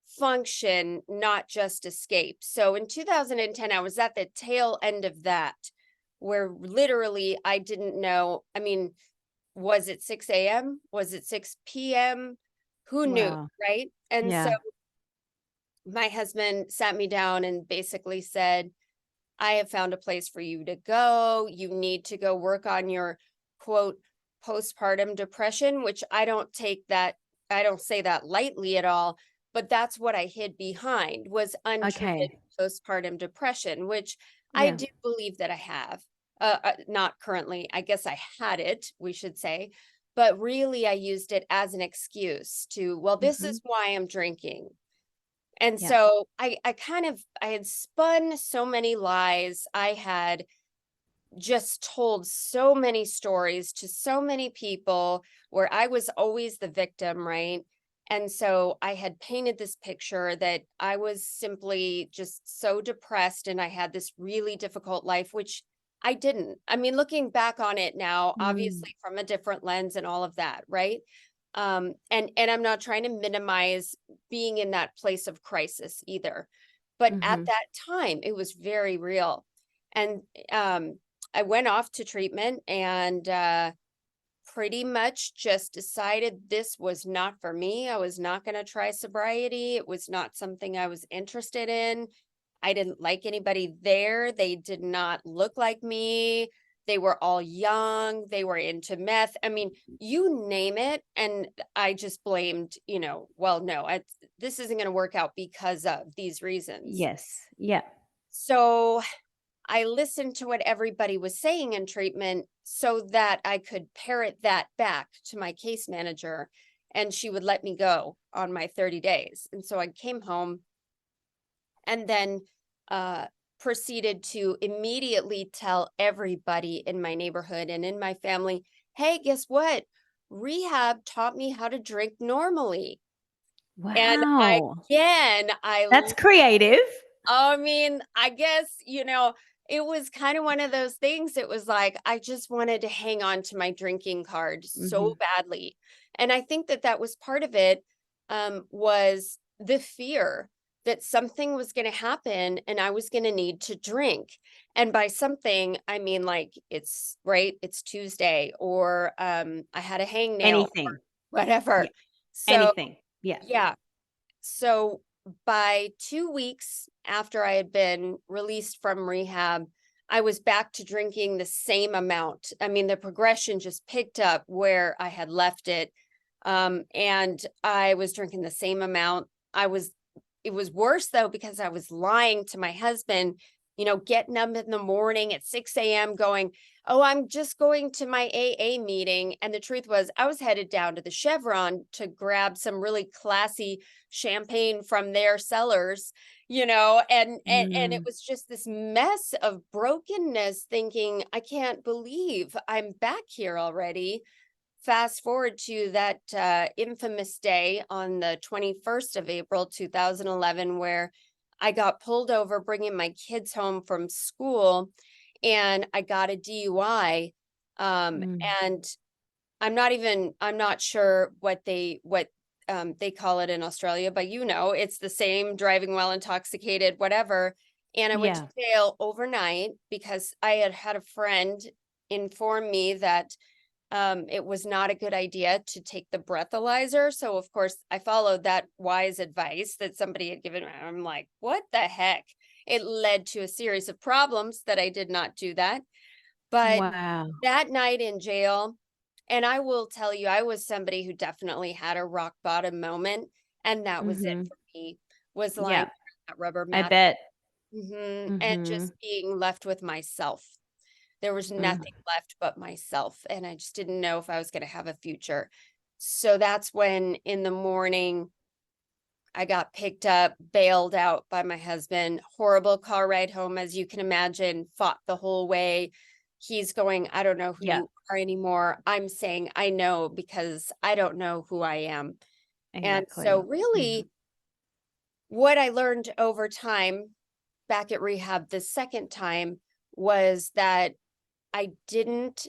function, not just escape. So in 2010, I was at the tail end of that, where literally I didn't know. I mean, was it 6 a.m.? Was it 6 p.m.? Who knew? Wow. Right. And so Yeah. my husband sat me down and basically said, I have found a place for you to go. You need to go work on your quote postpartum depression, which I don't say that lightly at all, but that's what I hid behind was untreated Okay. postpartum depression, which I Yeah. do believe that I have. Not currently. I guess I had it, we should say, but really I used it as an excuse to, well, this Mhm. is why I'm drinking. And Yeah. so I had spun so many lies. I had just told so many stories to so many people where I was always the victim, right? And so I had painted this picture that I was simply just so depressed and I had this really difficult life, which I didn't. I mean, looking back on it now, Mm. obviously from a different lens and all of that, right? And I'm not trying to minimize being in that place of crisis either. But at Mhm. that time, it was very real. And I went off to treatment and pretty much just decided this was not for me. I was not going to try sobriety. It was not something I was interested in. I didn't like anybody there. They did not look like me. They were all young. They were into meth. I mean, you name it. And I just blamed, well, no, this isn't going to work out because of these reasons. Yes. Yeah. So I listened to what everybody was saying in treatment so that I could parrot that back to my case manager, and she would let me go on my 30 days. And so I came home and then proceeded to immediately tell everybody in my neighborhood and in my family, hey, guess what? Rehab taught me how to drink normally. And Wow. That's creative. I mean, I guess, it was kind of one of those things. It was like, I just wanted to hang on to my drinking card so badly. And I think that was part of it, was the fear that something was going to happen and I was going to need to drink. And by something, I mean, like, it's Tuesday, or I had a hangnail, Anything. or whatever. Yeah. So, Anything. Yeah. yeah. So by 2 weeks after I had been released from rehab, I was back to drinking the same amount. I mean, the progression just picked up where I had left it. And I was drinking the same amount. It was worse though, because I was lying to my husband, getting up in the morning at 6 a.m. going, oh, I'm just going to my AA meeting. And the truth was, I was headed down to the Chevron to grab some really classy champagne from their cellars, and it was just this mess of brokenness, thinking, I can't believe I'm back here already. Fast forward to that infamous day on the 21st of April, 2011, where I got pulled over bringing my kids home from school, and I got a DUI. And I'm not sure what they call it in Australia, but it's the same, driving while intoxicated, whatever. And I went to jail overnight because I had a friend inform me that it was not a good idea to take the breathalyzer. So of course I followed that wise advice that somebody had given me. I'm like, what the heck? It led to a series of problems that I did not do that. But Wow. that night in jail, and I will tell you, I was somebody who definitely had a rock bottom moment. And that was it for me, was lying Yeah. that rubber I mat. bet. And just being left with myself. There was nothing left but myself, and I just didn't know if I was going to have a future. So that's when in the morning I got picked up, bailed out by my husband. Horrible car ride home, as you can imagine, fought the whole way. He's going, I don't know who you are anymore. I'm saying, I know, because I don't know who I am. And so really what I learned over time back at rehab the second time was that I didn't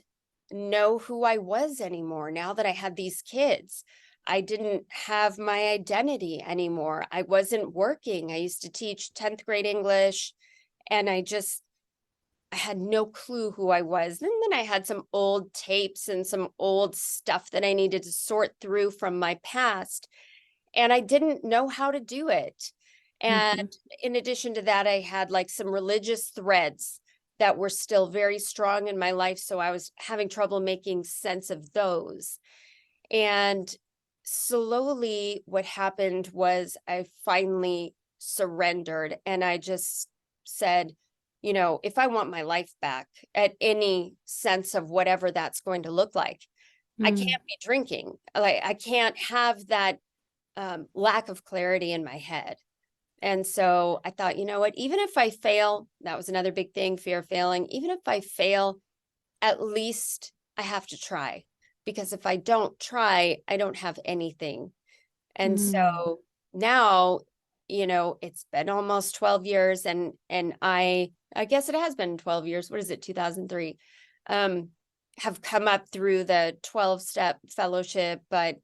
know who I was anymore. Now that I had these kids, I didn't have my identity anymore. I wasn't working. I used to teach 10th grade English, and I had no clue who I was. And then I had some old tapes and some old stuff that I needed to sort through from my past, and I didn't know how to do it. And in addition to that, I had like some religious threads that were still very strong in my life. So I was having trouble making sense of those. And slowly what happened was I finally surrendered, and I just said, if I want my life back at any sense of whatever that's going to look like, I can't be drinking. Like, I can't have that lack of clarity in my head. And so I thought, you know what, even if I fail, that was another big thing, fear of failing. Even if I fail, at least I have to try, because if I don't try, I don't have anything. And so now, it's been almost 12 years, and I guess it has been 12 years. What is it? 2003. Have come up through the 12-step fellowship, but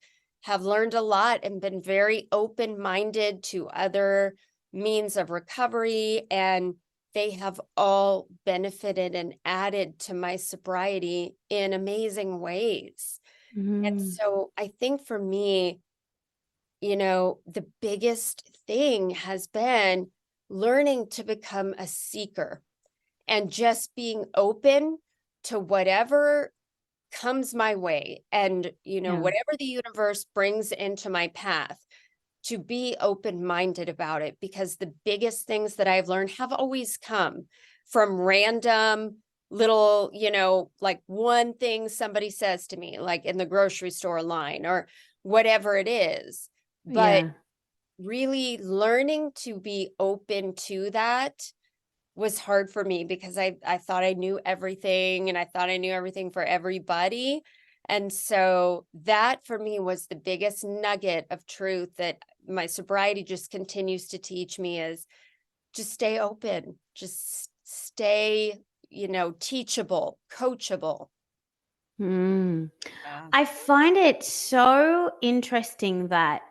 have learned a lot and been very open-minded to other means of recovery, and they have all benefited and added to my sobriety in amazing ways. And Mm. so I think for me, the biggest thing has been learning to become a seeker and just being open to whatever comes my way and, Yeah. whatever the universe brings into my path, to be open-minded about it, because the biggest things that I've learned have always come from random little, like one thing somebody says to me, like in the grocery store line or whatever it is. But Yeah. really learning to be open to that was hard for me, because I thought I knew everything, and I thought I knew everything for everybody. And so that for me was the biggest nugget of truth that my sobriety just continues to teach me, is just stay open, just stay, teachable, coachable. Mm. Yeah. I find it so interesting that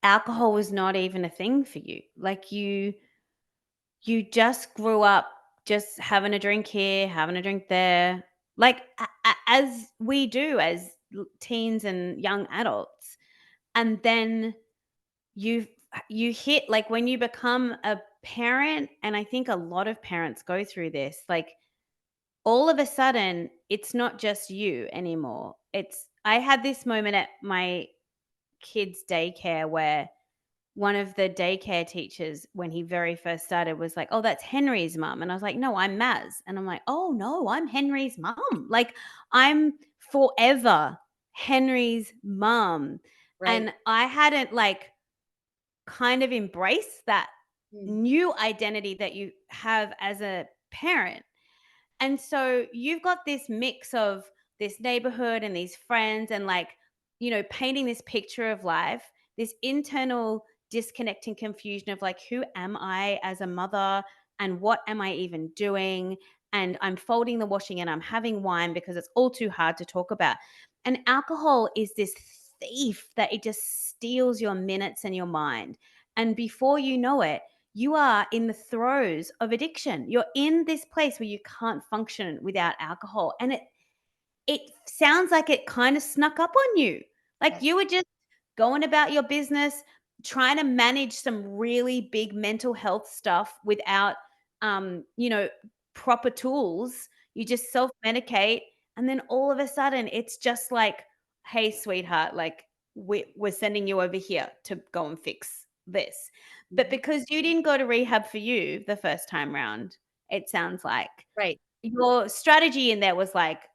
alcohol was not even a thing for you. Like you just grew up just having a drink here, having a drink there, like as we do as teens and young adults. And then you you hit like when you become a parent, and I think a lot of parents go through this, like all of a sudden it's not just you anymore. It's I had this moment at my kids' daycare where one of the daycare teachers, when he very first started, was like, "Oh, that's Henry's mum." And I was like, "No, I'm Maz." And I'm like, "Oh, no, I'm Henry's mum." Like, I'm forever Henry's mum. Right. And I hadn't like kind of embraced that Mm. new identity that you have as a parent. And so you've got this mix of this neighborhood and these friends and like, painting this picture of life, this internal disconnect and confusion of like, who am I as a mother and what am I even doing? And I'm folding the washing and I'm having wine because it's all too hard to talk about. And alcohol is this thief that it just steals your minutes and your mind. And before you know it, you are in the throes of addiction. You're in this place where you can't function without alcohol. And it sounds like it kind of snuck up on you. Like Yes. you were just going about your business, trying to manage some really big mental health stuff without proper tools. You just self-medicate, and then all of a sudden it's just like, hey, sweetheart, like we're sending you over here to go and fix this. But Mhm. because you didn't go to rehab for you the first time round, it sounds like Right. your strategy in there was like,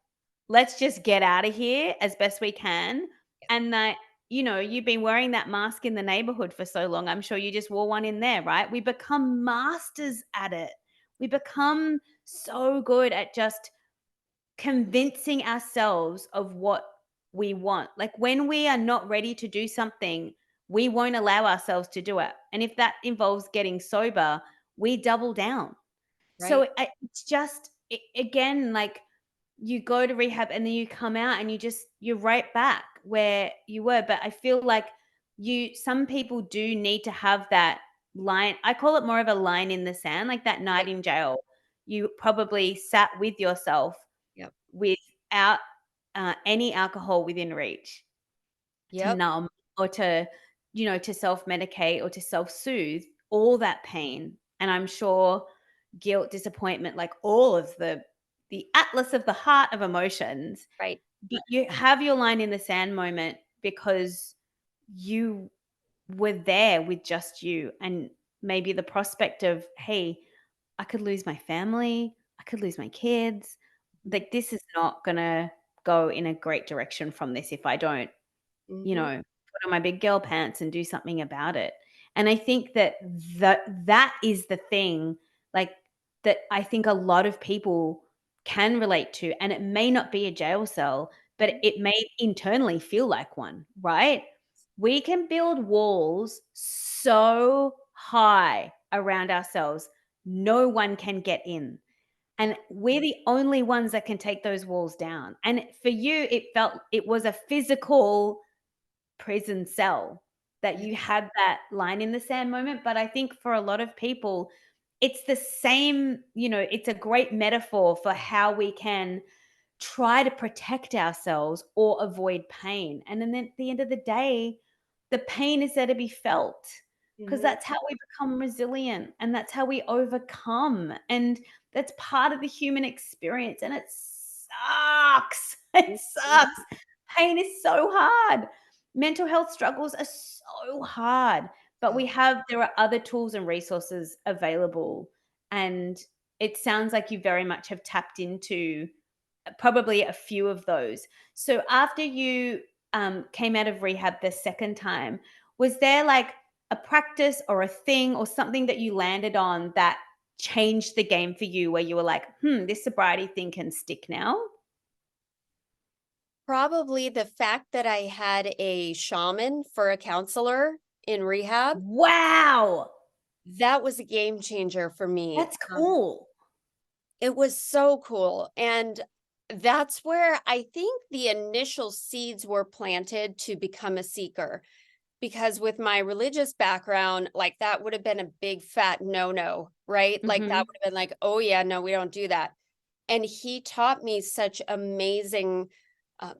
let's just get out of here as best we can. And that, you've been wearing that mask in the neighborhood for so long. I'm sure you just wore one in there, right? We become masters at it. We become so good at just convincing ourselves of what we want. Like when we are not ready to do something, we won't allow ourselves to do it. And if that involves getting sober, we double down. So Right. it's just again, like you go to rehab and then you come out and you're right back where you were. But I feel like some people do need to have that line. I call it more of a line in the sand, like that night Right. in jail. You probably sat with yourself Yep. without any alcohol within reach to Yep. numb or to self-medicate or to self-soothe all that pain. And I'm sure guilt, disappointment, like all of the atlas of the heart of emotions. Right. But you have your line in the sand moment because you were there with just you, and maybe the prospect of, hey, I could lose my family, I could lose my kids. Mhm. Like this is not gonna go in a great direction from this if I don't, Mhm. put on my big girl pants and do something about it. And I think that is the thing, like, that I think a lot of people can relate to, and it may not be a jail cell, but Mhm. it may internally feel like one, right? We can build walls so high around ourselves, no one can get in. And we're the only ones that can take those walls down. And for you, it was a physical prison cell that you Yes. had that line in the sand moment. But I think for a lot of people, it's the same, it's a great metaphor for how we can try to protect ourselves or avoid pain. And then at the end of the day, the pain is there to be felt because Mhm. that's how we become resilient and that's how we overcome. And that's part of the human experience. And it sucks. It sucks. Pain is so hard. Mental health struggles are so hard, but there are other tools and resources available. And it sounds like you very much have tapped into probably a few of those. So after you came out of rehab the second time, was there like a practice or a thing or something that you landed on that changed the game for you where you were like, this sobriety thing can stick now? Probably the fact that I had a shaman for a counselor in rehab, Wow. that was a game changer for me. That's cool. It was so cool, and that's where I think the initial seeds were planted to become a seeker, because with my religious background, like, that would have been a big fat no-no, right? Like, that Mhm. would have been like, "Oh, yeah, no, we don't do that." And he taught me such amazing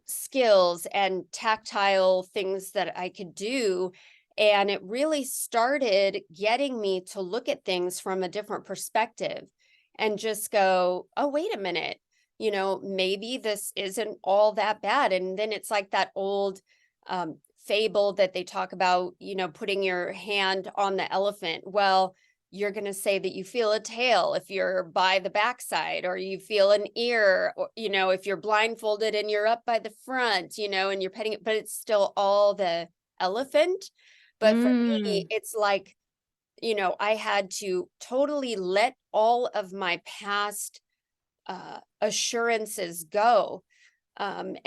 skills and tactile things that I could do. And it really started getting me to look at things from a different perspective and just go, oh, wait a minute, maybe this isn't all that bad. And then it's like that old fable that they talk about, putting your hand on the elephant. Well, you're going to say that you feel a tail if you're by the backside, or you feel an ear, or if you're blindfolded and you're up by the front, and you're petting it, but it's still all the elephant. But for me, Mm. it's like, I had to totally let all of my past assurances go, and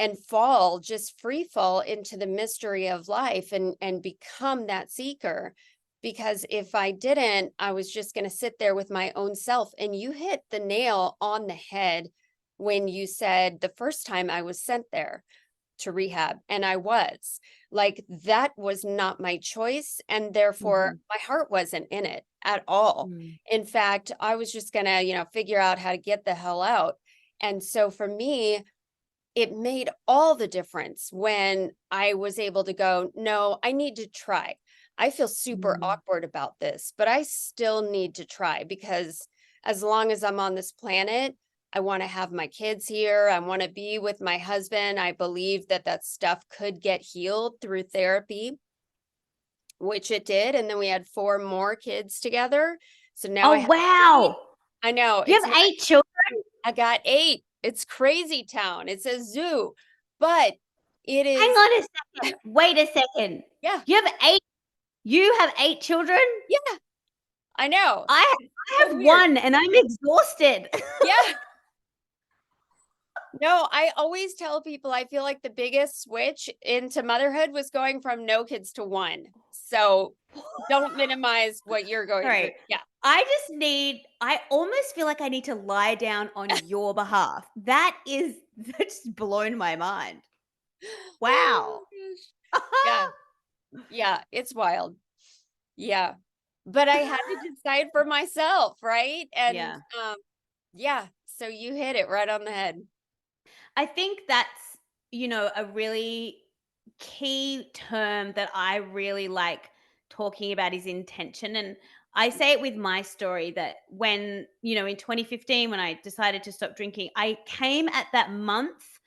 just free fall into the mystery of life, and become that seeker. Because if I didn't, I was just going to sit there with my own self. And you hit the nail on the head when you said the first time I was sent there to rehab, and I was like, that was not my choice, and therefore Mhm. my heart wasn't in it at all. Mm. In fact, I was just going to, figure out how to get the hell out. And so for me, it made all the difference when I was able to go, no, I need to try. I feel super Mm. awkward about this, but I still need to try, because as long as I'm on this planet, I want to have my kids here. I want to be with my husband. I believe that that stuff could get healed through therapy, which it did. And then we had 4 more kids together. So now I Oh, have 8. wow. I know, You it's have 8 children? I got 8. It's crazy town. It's a zoo, but it Hang is on a second. Wait a second. yeah, You have 8 children? yeah, I know. I So have weird. 1 and I'm exhausted. Yeah. No, I always tell people I feel like the biggest switch into motherhood was going from no kids to 1. So don't minimize what you're going through. Sorry. Yeah. I almost feel like I need to lie down on your behalf. That's blown my mind. Oh Wow. my gosh. Yeah. Yeah. It's wild. Yeah. But I had to decide for myself, right? And Yeah. yeah, so you hit it right on the head. I think that's, a really key term that I really like talking about is intention. And I say it with my story that when, in 2015, when I decided to stop drinking, I came at that month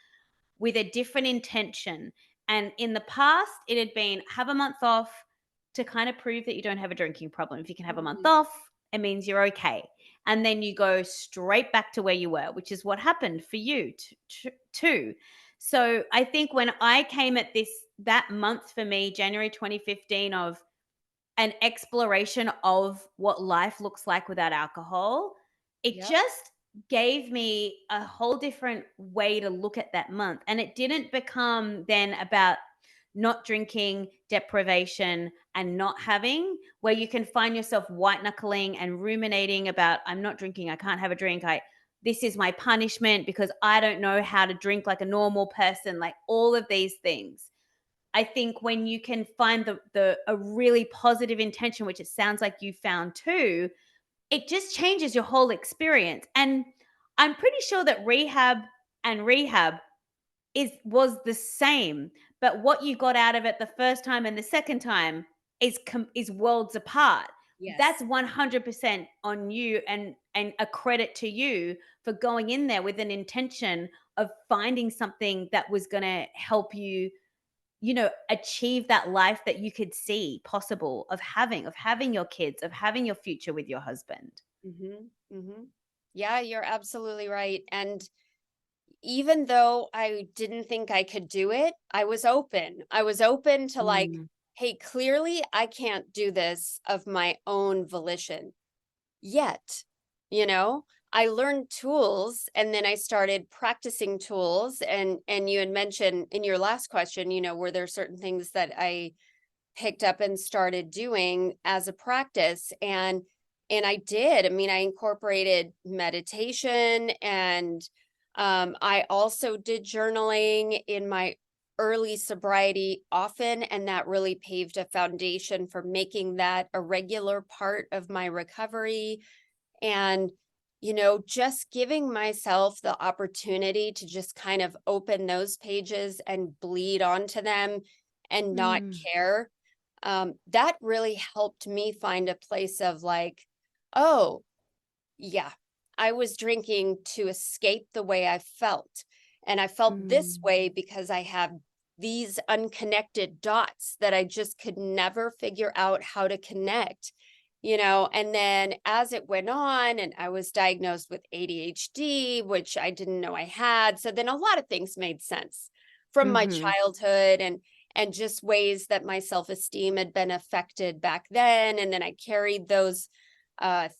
with a different intention. And in the past, it had been have a month off to kind of prove that you don't have a drinking problem. If you can have a month Mhm. off, it means you're okay. And then you go straight back to where you were, which is what happened for you too. So I think when I came at that month for me, January 2015, of an exploration of what life looks like without alcohol, it Yep. just gave me a whole different way to look at that month. And it didn't become then about not drinking, deprivation, and not having, where you can find yourself white knuckling and ruminating about, I'm not drinking, I can't have a drink. This is my punishment because I don't know how to drink like a normal person, like all of these things. I think when you can find a really positive intention, which it sounds like you found too, it just changes your whole experience. And I'm pretty sure that rehab and rehab was the same, but what you got out of it the first time and the second time is worlds apart. That's Yes. 100% on you, and a credit to you for going in there with an intention of finding something that was going to help you, achieve that life that you could see possible of having your kids, of having your future with your husband. Mhm. Mhm. Yeah, you're absolutely right. And even though I didn't think I could do it, I was open. I was open to like, Mm, hey, clearly I can't do this of my own volition yet. You know, I learned tools and then I started practicing tools, and you had mentioned in your last question, were there certain things that I picked up and started doing as a practice, and I did. I mean, I incorporated meditation, and I also did journaling in my early sobriety often, and that really paved a foundation for making that a regular part of my recovery. And just giving myself the opportunity to just kind of open those pages and bleed onto them and not mm, care, that really helped me find a place of like, oh, yeah, I was drinking to escape the way I felt. And I felt this mm, way because I have these unconnected dots that I just could never figure out how to connect. And then as it went on, and I was diagnosed with ADHD, which I didn't know I had. So then a lot of things made sense from my mhm, childhood, and just ways that my self-esteem had been affected back then. And then I carried those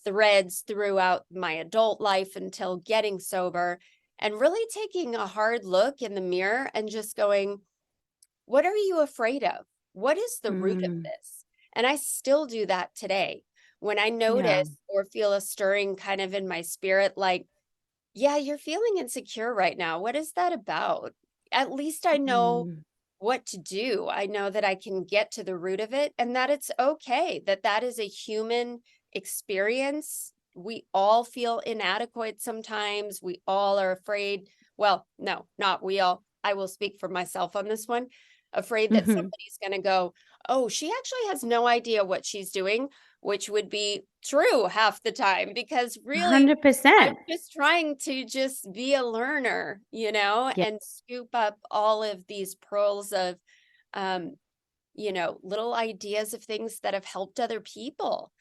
threads throughout my adult life until getting sober, and really taking a hard look in the mirror and just going, what are you afraid of? What is the root of mm. this? And I still do that today. When I Yeah. notice or feel a stirring kind of in my spirit, like, yeah, you're feeling insecure right now. What is that about? At least I know Mm, what to do. I know that I can get to the root of it, and that it's okay, that that is a human experience. We all feel inadequate sometimes. We all are afraid. Well, no, not we all. I will speak for myself on this one. Afraid that mhm. somebody's going to go, oh, she actually has no idea what she's doing, which would be true half the time, because really I'm 100%. just trying to just be a learner, Yeah, and scoop up all of these pearls of, um, little ideas of things that have helped other people,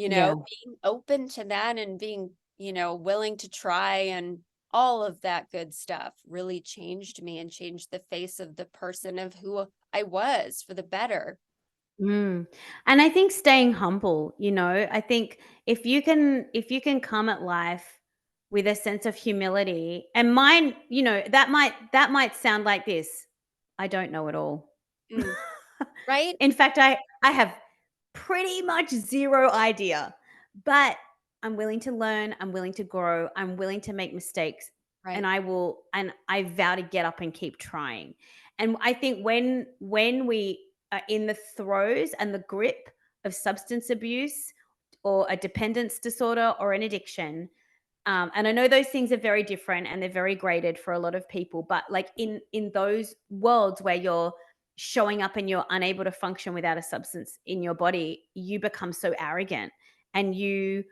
yeah. being open to that, and being, willing to try, and all of that good stuff really changed me and changed the face of the person of who I was for the better. Mm. And I think staying humble, I think if you can come at life with a sense of humility, and mine, that might sound like this. I don't know it all. Mm, right? In fact, I have pretty much zero idea, but I'm willing to learn, I'm willing to grow, I'm willing to make mistakes, and Right. I vow to get up and keep trying. And I think when we are in the throes and the grip of substance abuse or a dependence disorder or an addiction, and I know those things are very different and they're very graded for a lot of people, but like in those worlds where you're showing up and you're unable to function without a substance in your body, you become so arrogant, and you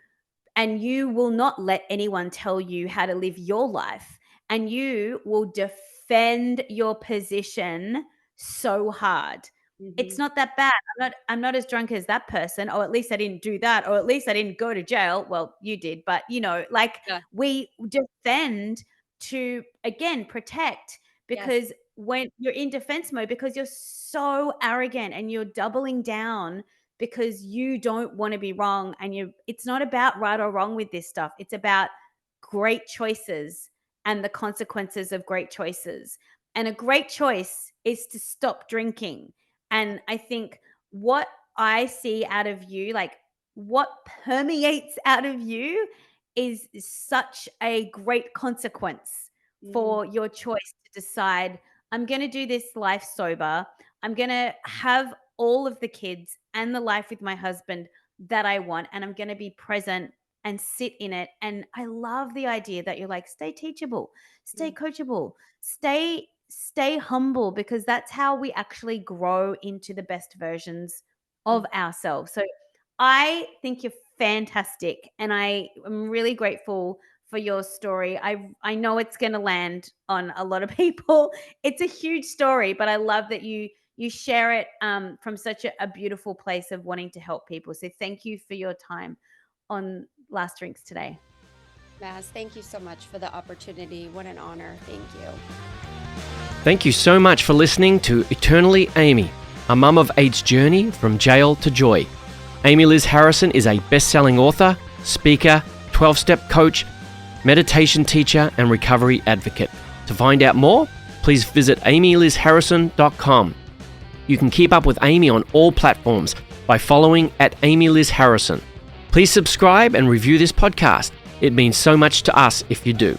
will not let anyone tell you how to live your life, and you will defend your position so hard. It's Hmm. not that bad. I'm not as drunk as that person, or at least I didn't do that, or at least I didn't go to jail. Well, you did, but like, Yeah. we defend to, again, protect, Yes. because when you're in defense mode, because you're so arrogant and you're doubling down because you don't want to be wrong, and it's not about right or wrong with this stuff. It's about great choices and the consequences of great choices. And a great choice is to stop drinking. And I think what I see out of you, like what permeates out of you, is such a great consequence Hmm. for your choice to decide, I'm going to do this life sober. I'm going to have all of the kids and the life with my husband that I want, and I'm going to be present and sit in it. And I love the idea that you're like, stay teachable, stay coachable, stay humble, because that's how we actually grow into the best versions of ourselves. So I think you're fantastic, and I am really grateful for your story. I know it's going to land on a lot of people. It's a huge story, but I love that you share it from such a beautiful place of wanting to help people. So thank you for your time on Last Drinks today. Maz, thank you so much for the opportunity. What an honor. Thank you. Thank you so much for listening to Eternally Amy, a mum of eight's journey from jail to joy. Amy Liz Harrison is a best-selling author, speaker, 12-step coach, meditation teacher, and recovery advocate. To find out more, please visit amylizharrison.com. You can keep up with Amy on all platforms by following @AmyLizHarrison. Please subscribe and review this podcast. It means so much to us if you do.